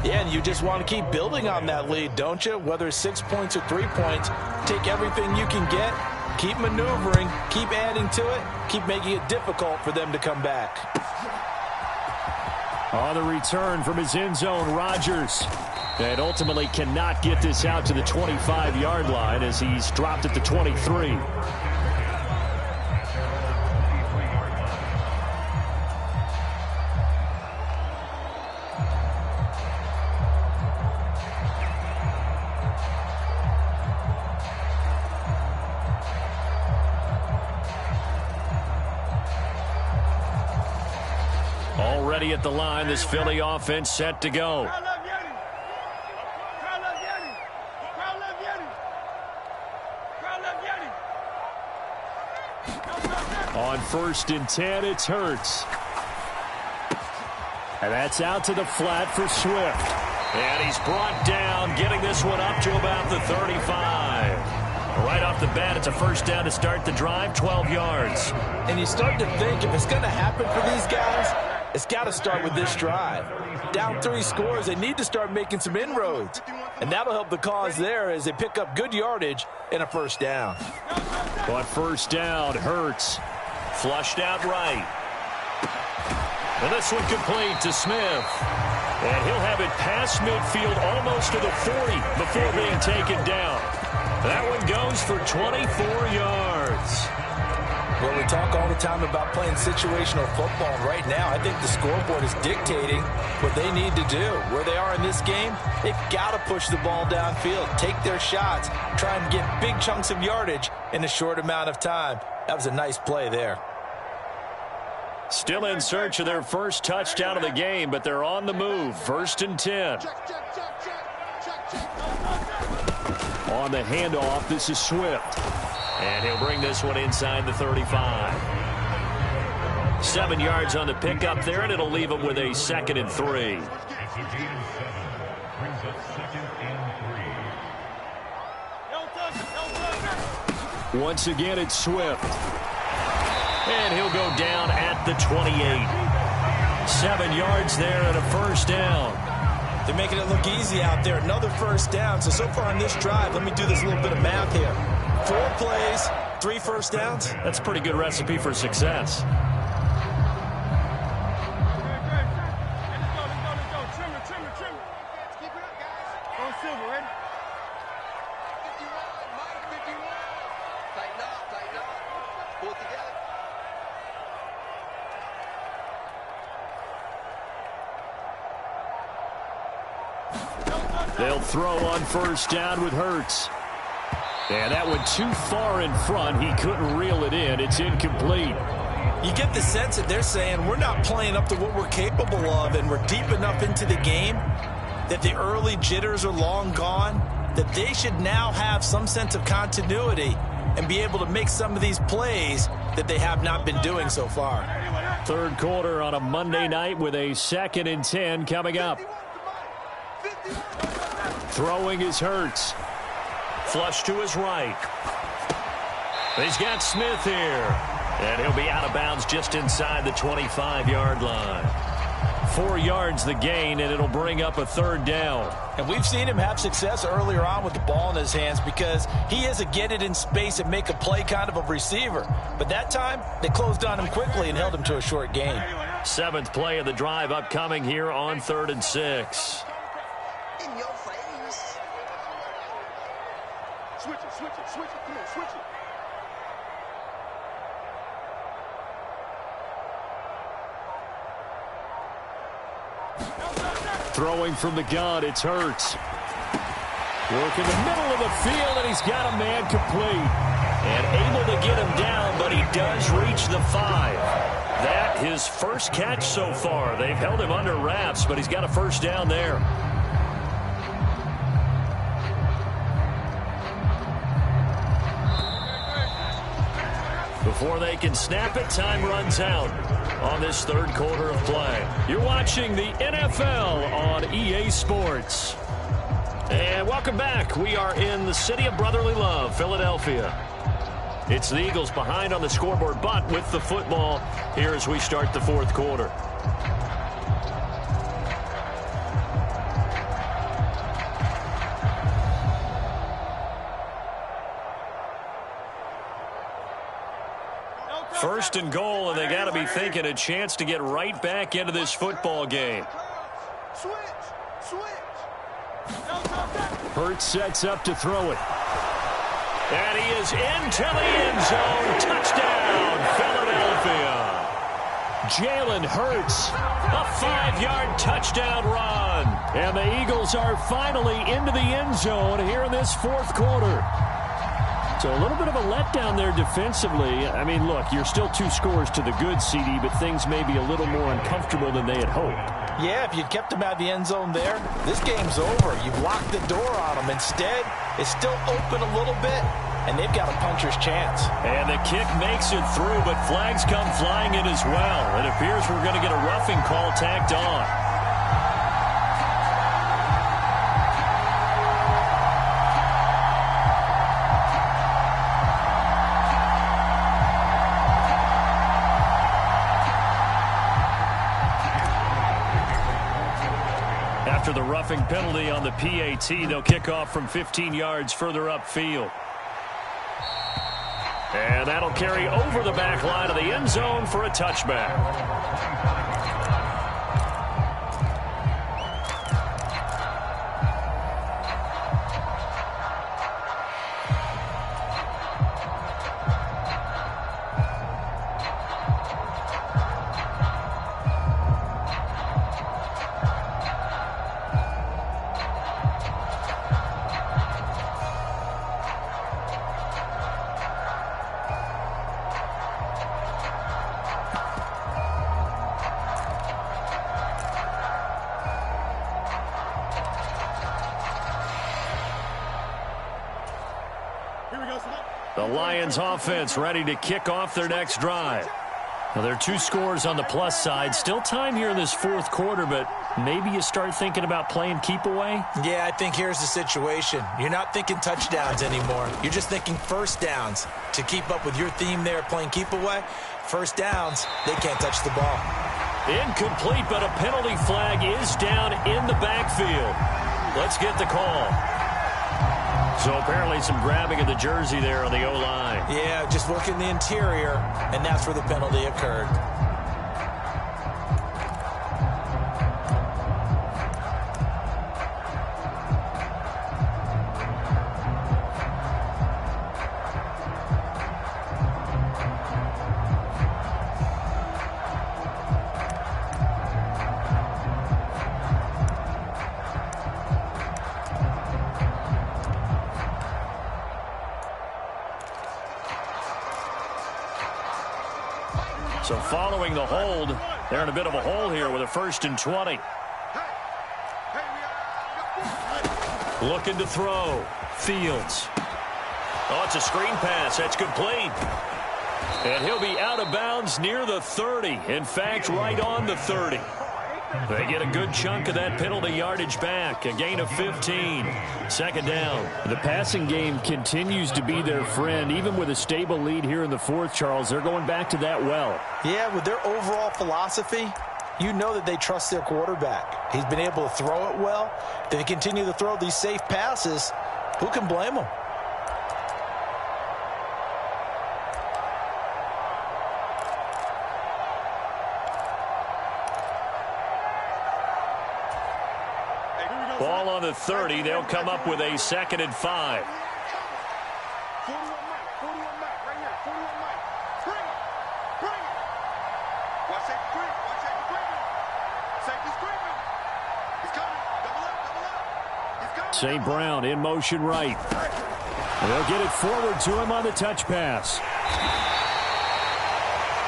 Yeah, and you just want to keep building on that lead, don't you? Whether it's 6 points or 3 points, take everything you can get, keep maneuvering, keep adding to it, keep making it difficult for them to come back. On the return from his end zone, Rodgers. And ultimately cannot get this out to the 25-yard line as he's dropped at the 23. Already at the line, this Philly offense set to go. On 1st and 10, it's Hurts. And that's out to the flat for Swift. And he's brought down, getting this one up to about the 35. Right off the bat, it's a 1st down to start the drive, 12 yards. And you start to think if it's going to happen for these guys, it's got to start with this drive. Down 3 scores, they need to start making some inroads. And that'll help the cause there as they pick up good yardage and a 1st down. But 1st down, Hurts. Flushed out right. And this one complete to Smith. And he'll have it past midfield almost to the 40 before being taken down. That one goes for 24 yards. Well, we talk all the time about playing situational football. Right now, I think the scoreboard is dictating what they need to do. Where they are in this game, they've got to push the ball downfield, take their shots, try and get big chunks of yardage in a short amount of time. That was a nice play there. Still in search of their first touchdown of the game, but they're on the move. 1st and 10. On the handoff, this is Swift. And he'll bring this one inside the 35. 7 yards on the pickup there, and it'll leave him with a 2nd and 3. It's a gain of 7. Brings up 2nd and 3. Once again, it's Swift. And he'll go down at the 28. 7 yards there and a first down. They're making it look easy out there. Another first down. So far on this drive, let me do this little bit of math here. 4 plays, 3 first downs. That's a pretty good recipe for success. Let's go. Trim it. Keep it up, guys. Go Silver, ready? 51, Mike, 51. Tighten up. Pull it together. They'll throw on first down with Hurts. And that went too far in front. He couldn't reel it in. It's incomplete. You get the sense that they're saying we're not playing up to what we're capable of, and we're deep enough into the game that the early jitters are long gone, that they should now have some sense of continuity and be able to make some of these plays that they have not been doing so far. 3rd quarter on a Monday night with a 2nd and 10 coming up. Throwing is Hurts. Flush to his right. He's got Smith here. And he'll be out of bounds just inside the 25-yard line. 4 yards the gain, and it'll bring up a 3rd down. And we've seen him have success earlier on with the ball in his hands because he is a get it in space and make a play kind of a receiver. But that time, they closed on him quickly and held him to a short gain. 7th play of the drive upcoming here on 3rd and 6. In your face. Switch it. Come on, switch it. Throwing from the gun, it's Hurts. Work in the middle of the field, and he's got a man complete. And able to get him down, but he does reach the 5. That his first catch so far. They've held him under wraps, but he's got a first down there. Before they can snap it, time runs out on this 3rd quarter of play. You're watching the NFL on EA Sports. And welcome back. We are in the city of brotherly love, Philadelphia. It's the Eagles behind on the scoreboard, but with the football here as we start the 4th quarter. First and goal, and they got to be thinking a chance to get right back into this football game. Hurts sets up to throw it. And he is into the end zone. Touchdown, Philadelphia. Jalen Hurts, a 5-yard touchdown run. And the Eagles are finally into the end zone here in this 4th quarter. So a little bit of a letdown there defensively. I mean, look, you're still 2 scores to the good, CD, but things may be a little more uncomfortable than they had hoped. Yeah, if you'd kept them out of the end zone there, this game's over. You've locked the door on them. Instead, it's still open a little bit, and they've got a puncher's chance. And the kick makes it through, but flags come flying in as well. It appears we're going to get a roughing call tacked on. After the roughing penalty on the PAT, they'll kick off from 15 yards further upfield. And that'll carry over the back line of the end zone for a touchback. Lions offense ready to kick off their next drive. Well, there are 2 scores on the plus side. Still time here in this fourth quarter, but maybe you start thinking about playing keep away? Yeah, I think here's the situation. You're not thinking touchdowns anymore. You're just thinking first downs. To keep up with your theme there, playing keep away, first downs, they can't touch the ball. Incomplete, but a penalty flag is down in the backfield. Let's get the call. So apparently some grabbing of the jersey there on the O-line. Yeah, just look in the interior, and that's where the penalty occurred. So following the hold, they're in a bit of a hole here with a 1st and 20. Looking to throw. Fields. Oh, it's a screen pass. That's complete. And he'll be out of bounds near the 30. In fact, right on the 30. They get a good chunk of that penalty yardage back. A gain of 15. 2nd down. The passing game continues to be their friend. Even with a stable lead here in the 4th, Charles, they're going back to that well. Yeah, with their overall philosophy, you know that they trust their quarterback. He's been able to throw it well. If they continue to throw these safe passes, who can blame them? Ball on the 30. They'll come up with a 2nd and 5. 41 Mike, right here, 41 Mike. Bring it. Watch that screen, Safety screaming. He's coming, double up. He's coming. St. Brown in motion right. They'll get it forward to him on the touch pass.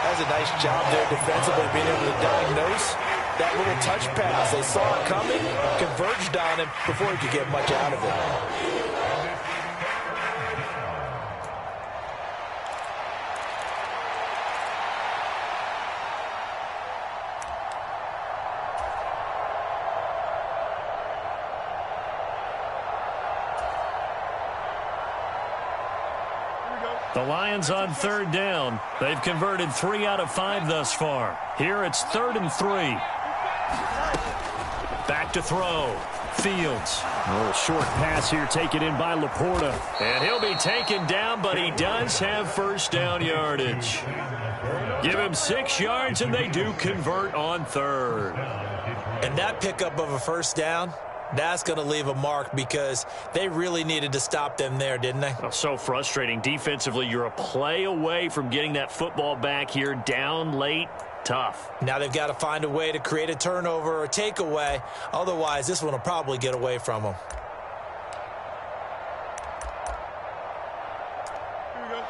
That's a nice job there defensively, being able to diagnose that little touch pass. They saw it coming, converged on him before he could get much out of it. The Lions on 3rd down. They've converted 3 out of 5 thus far. Here it's 3rd and 3. Back to throw. Fields. A little short pass here taken in by Laporta. And he'll be taken down, but he does have 1st down yardage. Give him 6 yards, and they do convert on 3rd. And that pickup of a 1st down, that's going to leave a mark because they really needed to stop them there, didn't they? Oh, so frustrating. Defensively, you're a play away from getting that football back here down late. Tough. Now they've got to find a way to create a turnover or a takeaway. Otherwise, this one will probably get away from them.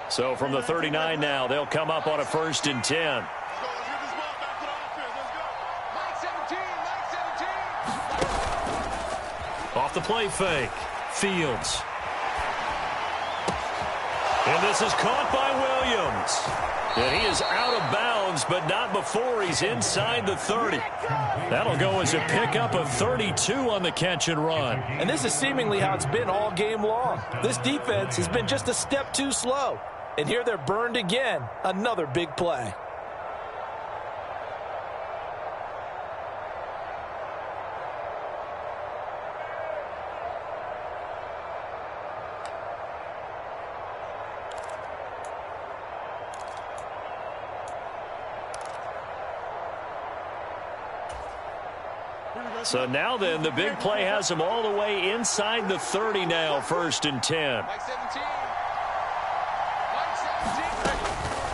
So from the 39 now, they'll come up on a 1st and 10. Let's get this ball back to the offense. Let's go. Mike 17. Off the play fake. Fields. And this is caught by Williams. And he is out of bounds, but not before he's inside the 30. That'll go as a pickup of 32 on the catch and run. And this is seemingly how it's been all game long. This defense has been just a step too slow. And here they're burned again. Another big play. So now then, the big play has him all the way inside the 30 now, 1st and 10. Mike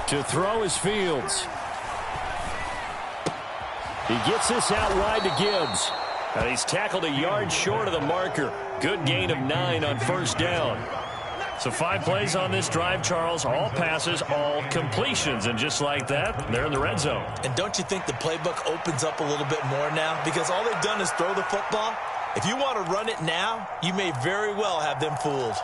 17. To throw is Fields. He gets this out wide to Gibbs. And he's tackled a yard short of the marker. Good gain of 9 on 1st down. So 5 plays on this drive, Charles. All passes, all completions. And just like that, they're in the red zone. And don't you think the playbook opens up a little bit more now? Because all they've done is throw the football. If you want to run it now, you may very well have them fooled.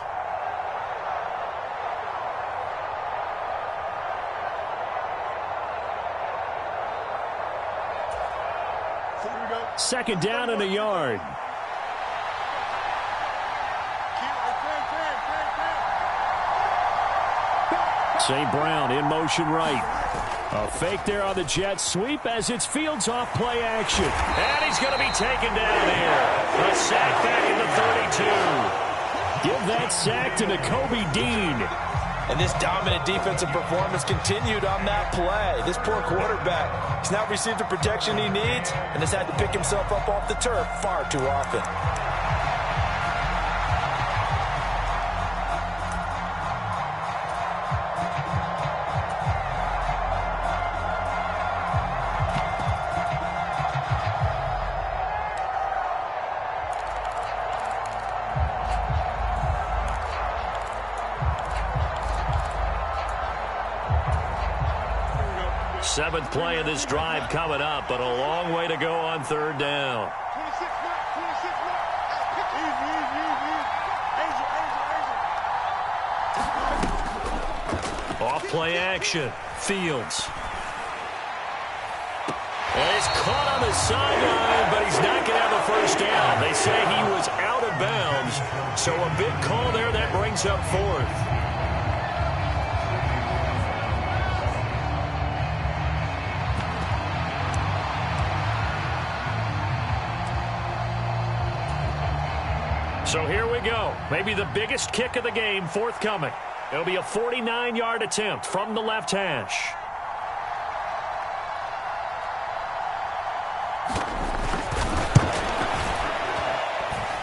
Second down and a yard. St. Brown in motion right. A fake there on the jet sweep as it's Fields off play action. And he's going to be taken down here. A sack back at the 32. Give that sack to Nakobe Dean. And this dominant defensive performance continued on that play. This poor quarterback has now received the protection he needs and has had to pick himself up off the turf far too often. Seventh play of this drive coming up, but a long way to go on third down. 26, Off play action. Fields. And he's caught on the sideline, but he's not going to have a first down. They say he was out of bounds, so a big call there that brings up fourth. So here we go. Maybe the biggest kick of the game forthcoming. It'll be a 49-yard attempt from the left hash.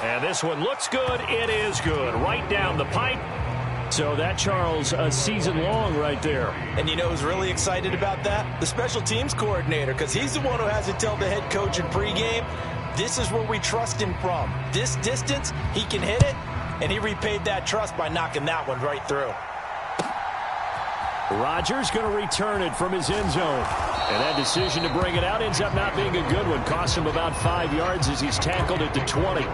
And this one looks good. It is good. Right down the pipe. So that, Charles, a season long right there. And you know who's really excited about that? The special teams coordinator, because he's the one who has to tell the head coach in pregame, this is where we trust him from. This distance, he can hit it, and he repaid that trust by knocking that one right through. Rodgers going to return it from his end zone. And that decision to bring it out ends up not being a good one. Costs him about 5 yards as he's tackled at the 20.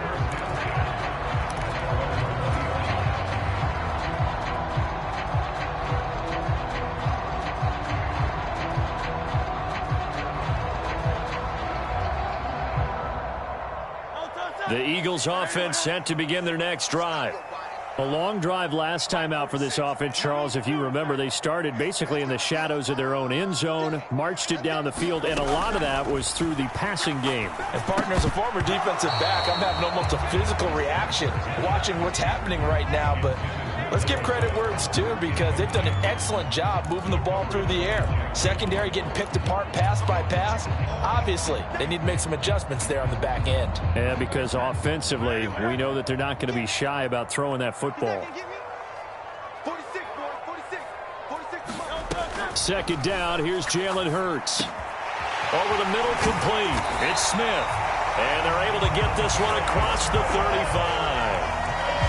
The Eagles offense set to begin their next drive. A long drive last time out for this offense, Charles. If you remember, they started basically in the shadows of their own end zone, marched it down the field, and a lot of that was through the passing game. And partner, as a former defensive back, I'm having almost a physical reaction watching what's happening right now. But let's give credit where it's due, because they've done an excellent job moving the ball through the air. Secondary getting picked apart pass by pass. Obviously, they need to make some adjustments there on the back end. Yeah, because offensively, we know that they're not going to be shy about throwing that football. 46, boys, 46. 46. Second down, here's Jalen Hurts. Over the middle, complete. It's Smith. And they're able to get this one across the 35.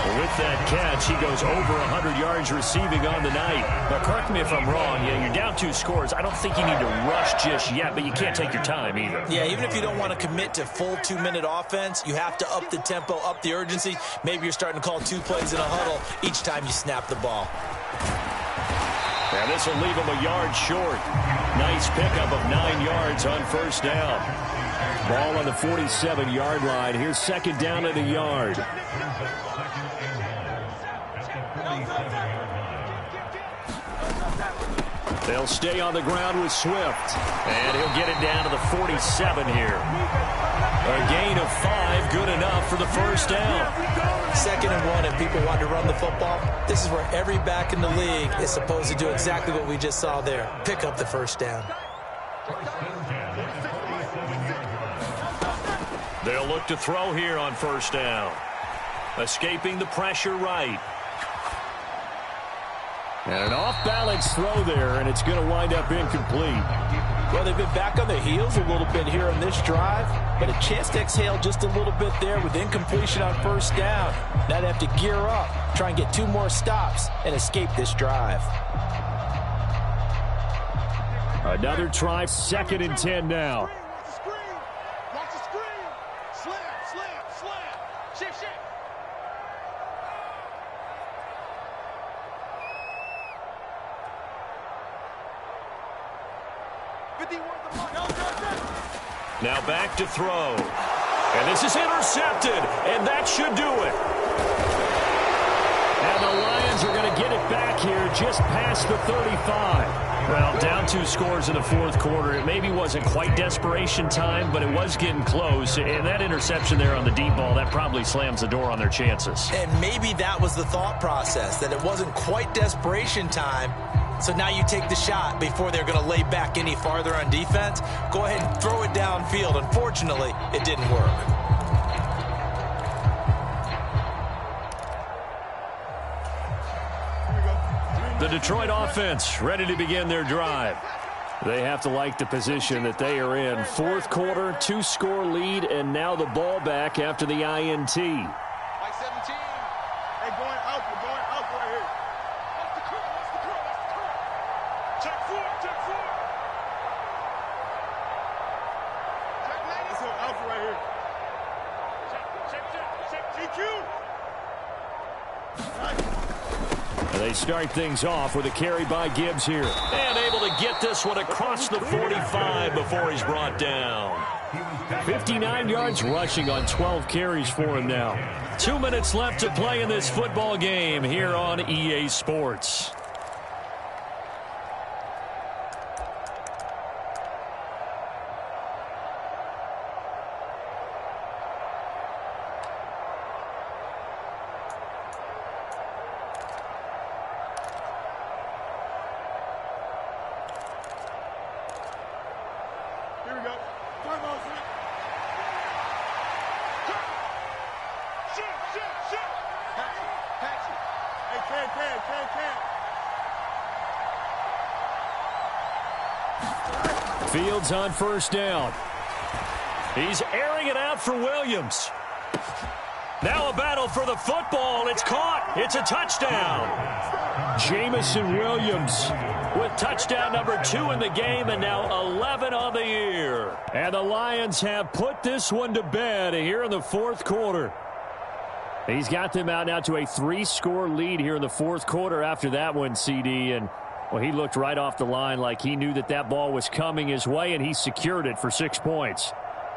With that catch, he goes over 100 yards receiving on the night. But correct me if I'm wrong, you're down 2 scores. I don't think you need to rush just yet, but you can't take your time either. Yeah, even if you don't want to commit to full 2-minute offense, you have to up the tempo, up the urgency. Maybe you're starting to call 2 plays in a huddle each time you snap the ball. Now this will leave him a yard short. Nice pickup of 9 yards on first down. Ball on the 47-yard line. Here's second down at a yard. They'll stay on the ground with Swift. And he'll get it down to the 47 here. A gain of 5, good enough for the first down. 2nd and 1, if people want to run the football, this is where every back in the league is supposed to do exactly what we just saw there. Pick up the first down. They'll look to throw here on first down. Escaping the pressure right. And an off-balance throw there, and it's going to wind up incomplete. Well, they've been back on their heels a little bit here on this drive, but a chance to exhale just a little bit there with incompletion on first down. Now they have to gear up, try and get 2 more stops, and escape this drive. Another try, 2nd and 10 now. Watch the screen. Slam. Shift. 51 the mark. Now back to throw. And this is intercepted, and that should do it. And the Lions are going to get it back here just past the 35. Well, down 2 scores in the fourth quarter. It maybe wasn't quite desperation time, but it was getting close. And that interception there on the deep ball, that probably slams the door on their chances. And maybe that was the thought process, that it wasn't quite desperation time. So now you take the shot before they're going to lay back any farther on defense. Go ahead and throw it downfield. Unfortunately, it didn't work. The Detroit offense ready to begin their drive. They have to like the position that they are in. Fourth quarter, 2-score lead, and now the ball back after the INT. Like 17. Hey, going out right here. What's the curl? What's the curl? What's the curl? Check 4, check 4. Check 90. Let's go alpha right here. Check GQ. Nice. They start things off with a carry by Gibbs here. And able to get this one across the 45 before he's brought down. 59 yards rushing on 12 carries for him now. 2 minutes left to play in this football game here on EA Sports. Here we go. Turn on, Slick. Shoot. Patch it. Hey, can. Fields on first down. He's airing it out for Williams. Now a battle for the football. It's caught. It's a touchdown. Jamison Williams with touchdown number 2 in the game, and now 11 on the year. And the Lions have put this one to bed here in the fourth quarter. He's got them out now to a 3-score lead here in the fourth quarter after that one, CD. And, well, he looked right off the line like he knew that that ball was coming his way, and he secured it for 6 points.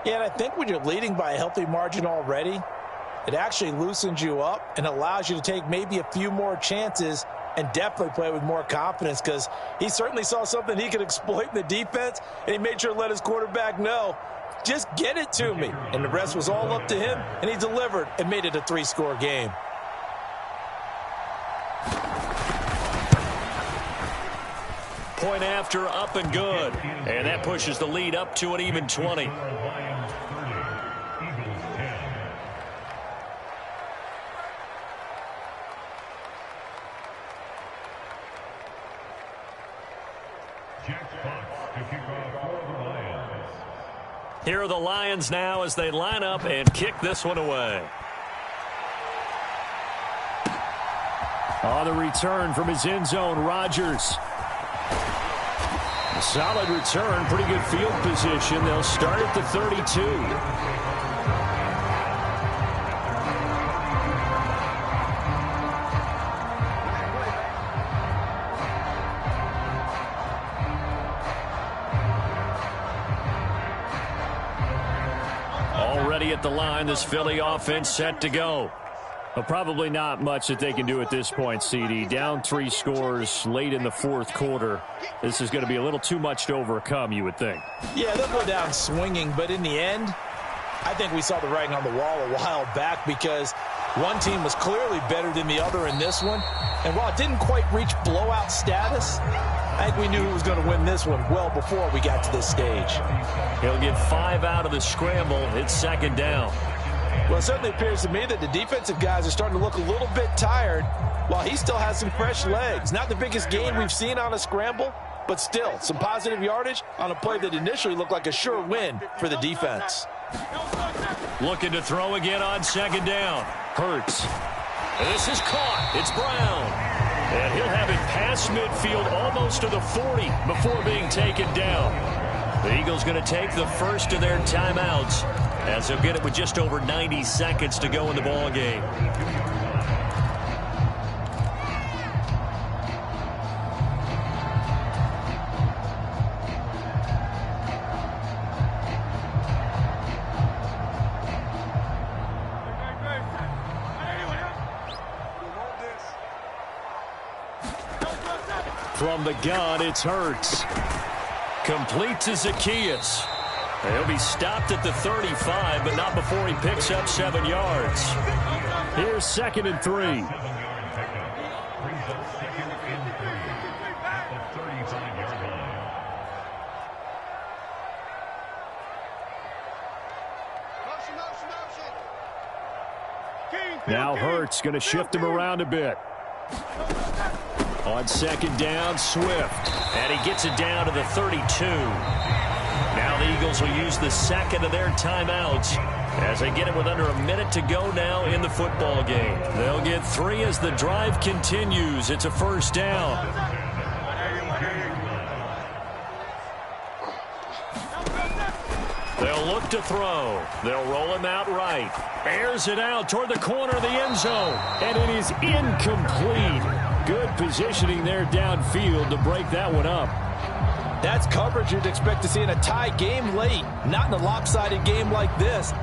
Yeah, and I think when you're leading by a healthy margin already, it actually loosens you up and allows you to take maybe a few more chances and definitely play with more confidence, because he certainly saw something he could exploit in the defense, and he made sure to let his quarterback know, just get it to me. And the rest was all up to him, and he delivered and made it a 3-score game. Point after, up and good. And that pushes the lead up to an even 20. Here are the Lions now as they line up and kick this one away. On the return from his end zone, Rodgers. A solid return, pretty good field position. They'll start at the 32. Already at the line, this Philly offense set to go. Well, probably not much that they can do at this point, CD. Down 3 scores late in the fourth quarter. This is going to be a little too much to overcome, you would think. Yeah, they'll go down swinging, but in the end, I think we saw the writing on the wall a while back, because one team was clearly better than the other in this one. And while it didn't quite reach blowout status, I think we knew who was going to win this one well before we got to this stage. He'll get 5 out of the scramble. It's second down. Well, it certainly appears to me that the defensive guys are starting to look a little bit tired, while he still has some fresh legs. Not the biggest gain we've seen on a scramble, but still some positive yardage on a play that initially looked like a sure win for the defense. Looking to throw again on second down. Hurts. This is caught. It's Brown. And he'll have it past midfield almost to the 40 before being taken down. The Eagles going to take the first of their timeouts, as they'll get it with just over 90 seconds to go in the ball game. From the gun, it's Hurts. Complete to Zacchaeus. He'll be stopped at the 35, but not before he picks up 7 yards. Here's 2nd and 3. 7-yard pickup. Brings up 2nd and 3 at the 35-yard line. Now Hurts going to shift him around a bit. On 2nd down, Swift. And he gets it down to the 32. Now the Eagles will use the 2nd of their timeouts as they get it with under a minute to go now in the football game. They'll get 3 as the drive continues. It's a 1st down. They'll look to throw. They'll roll him out right. Airs it out toward the corner of the end zone. And it is incomplete. Good positioning there downfield to break that one up. That's coverage you'd expect to see in a tie game late, not in a lopsided game like this.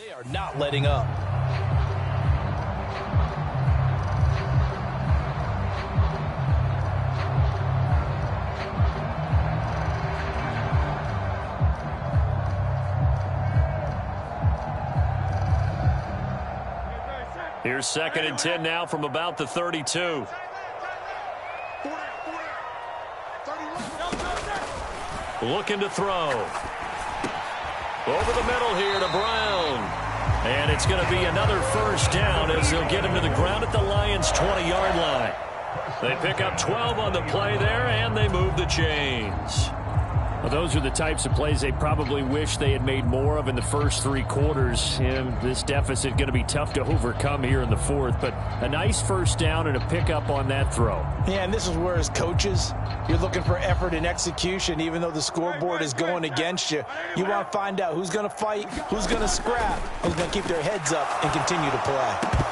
They are not letting up. Here's 2nd and 10 now from about the 32. Looking to throw. Over the middle here to Brown. And it's going to be another first down as they'll get him to the ground at the Lions' 20-yard line. They pick up 12 on the play there, and they move the chains. Well, those are the types of plays they probably wish they had made more of in the first 3 quarters. And this deficit going to be tough to overcome here in the 4th. But a nice first down and a pickup on that throw. Yeah, and this is where as coaches, you're looking for effort and execution. Even though the scoreboard is going against you, you want to find out who's going to fight, who's going to scrap, who's going to keep their heads up and continue to play.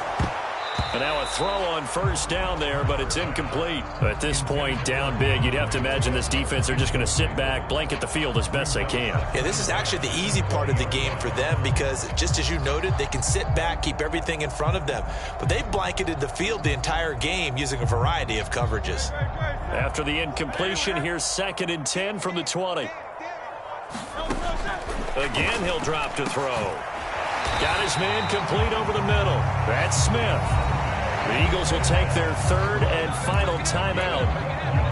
And now a throw on first down there, but it's incomplete. At this point, down big, you'd have to imagine this defense are just going to sit back, blanket the field as best they can. Yeah, this is actually the easy part of the game for them because, just as you noted, they can sit back, keep everything in front of them. But they blanketed the field the entire game using a variety of coverages. After the incompletion, here's 2nd and 10 from the 20. Again, he'll drop to throw. Got his man complete over the middle. That's Smith. The Eagles will take their 3rd and final timeout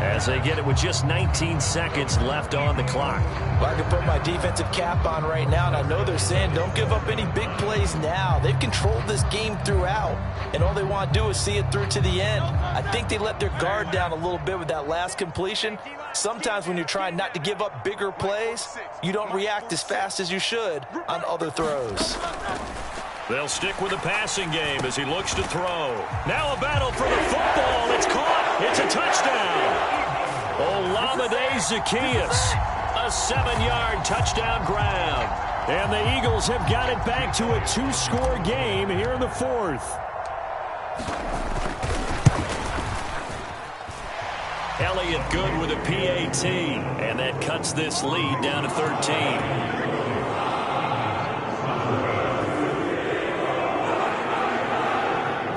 as they get it with just 19 seconds left on the clock. Well, I can put my defensive cap on right now, and I know they're saying don't give up any big plays now. They've controlled this game throughout, and all they want to do is see it through to the end. I think they let their guard down a little bit with that last completion. Sometimes when you're trying not to give up bigger plays, you don't react as fast as you should on other throws. They'll stick with the passing game as he looks to throw. Now a battle for the football. It's caught. It's a touchdown. Olamide Zaccheaus. A 7-yard touchdown grab. And the Eagles have got it back to a 2-score game here in the 4th. Elliott good with a PAT. And that cuts this lead down to 13.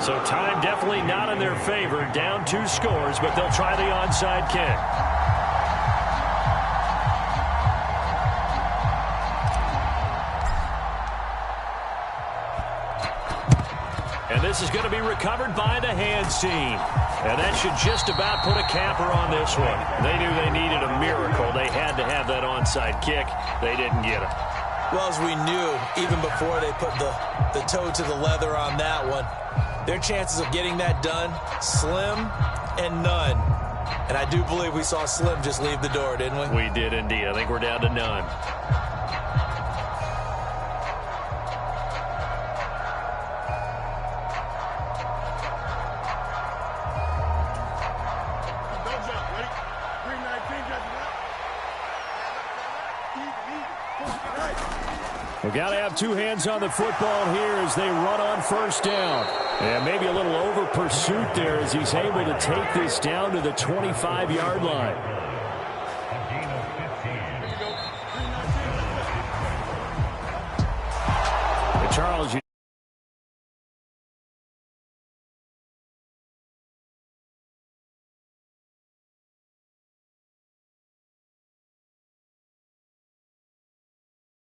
So time definitely not in their favor. Down 2 scores, but they'll try the onside kick. And this is going to be recovered by the hands team. And that should just about put a capper on this one. They knew they needed a miracle. They had to have that onside kick. They didn't get it. Well, as we knew, even before they put the toe to the leather on that one, their chances of getting that done, slim and none. And I do believe we saw Slim just leave the door, didn't we? We did indeed. I think we're down to none. We've got to have 2 hands on the football here as they run on first down. And maybe a little over pursuit there as he's able to take this down to the 25-yard line. Charles,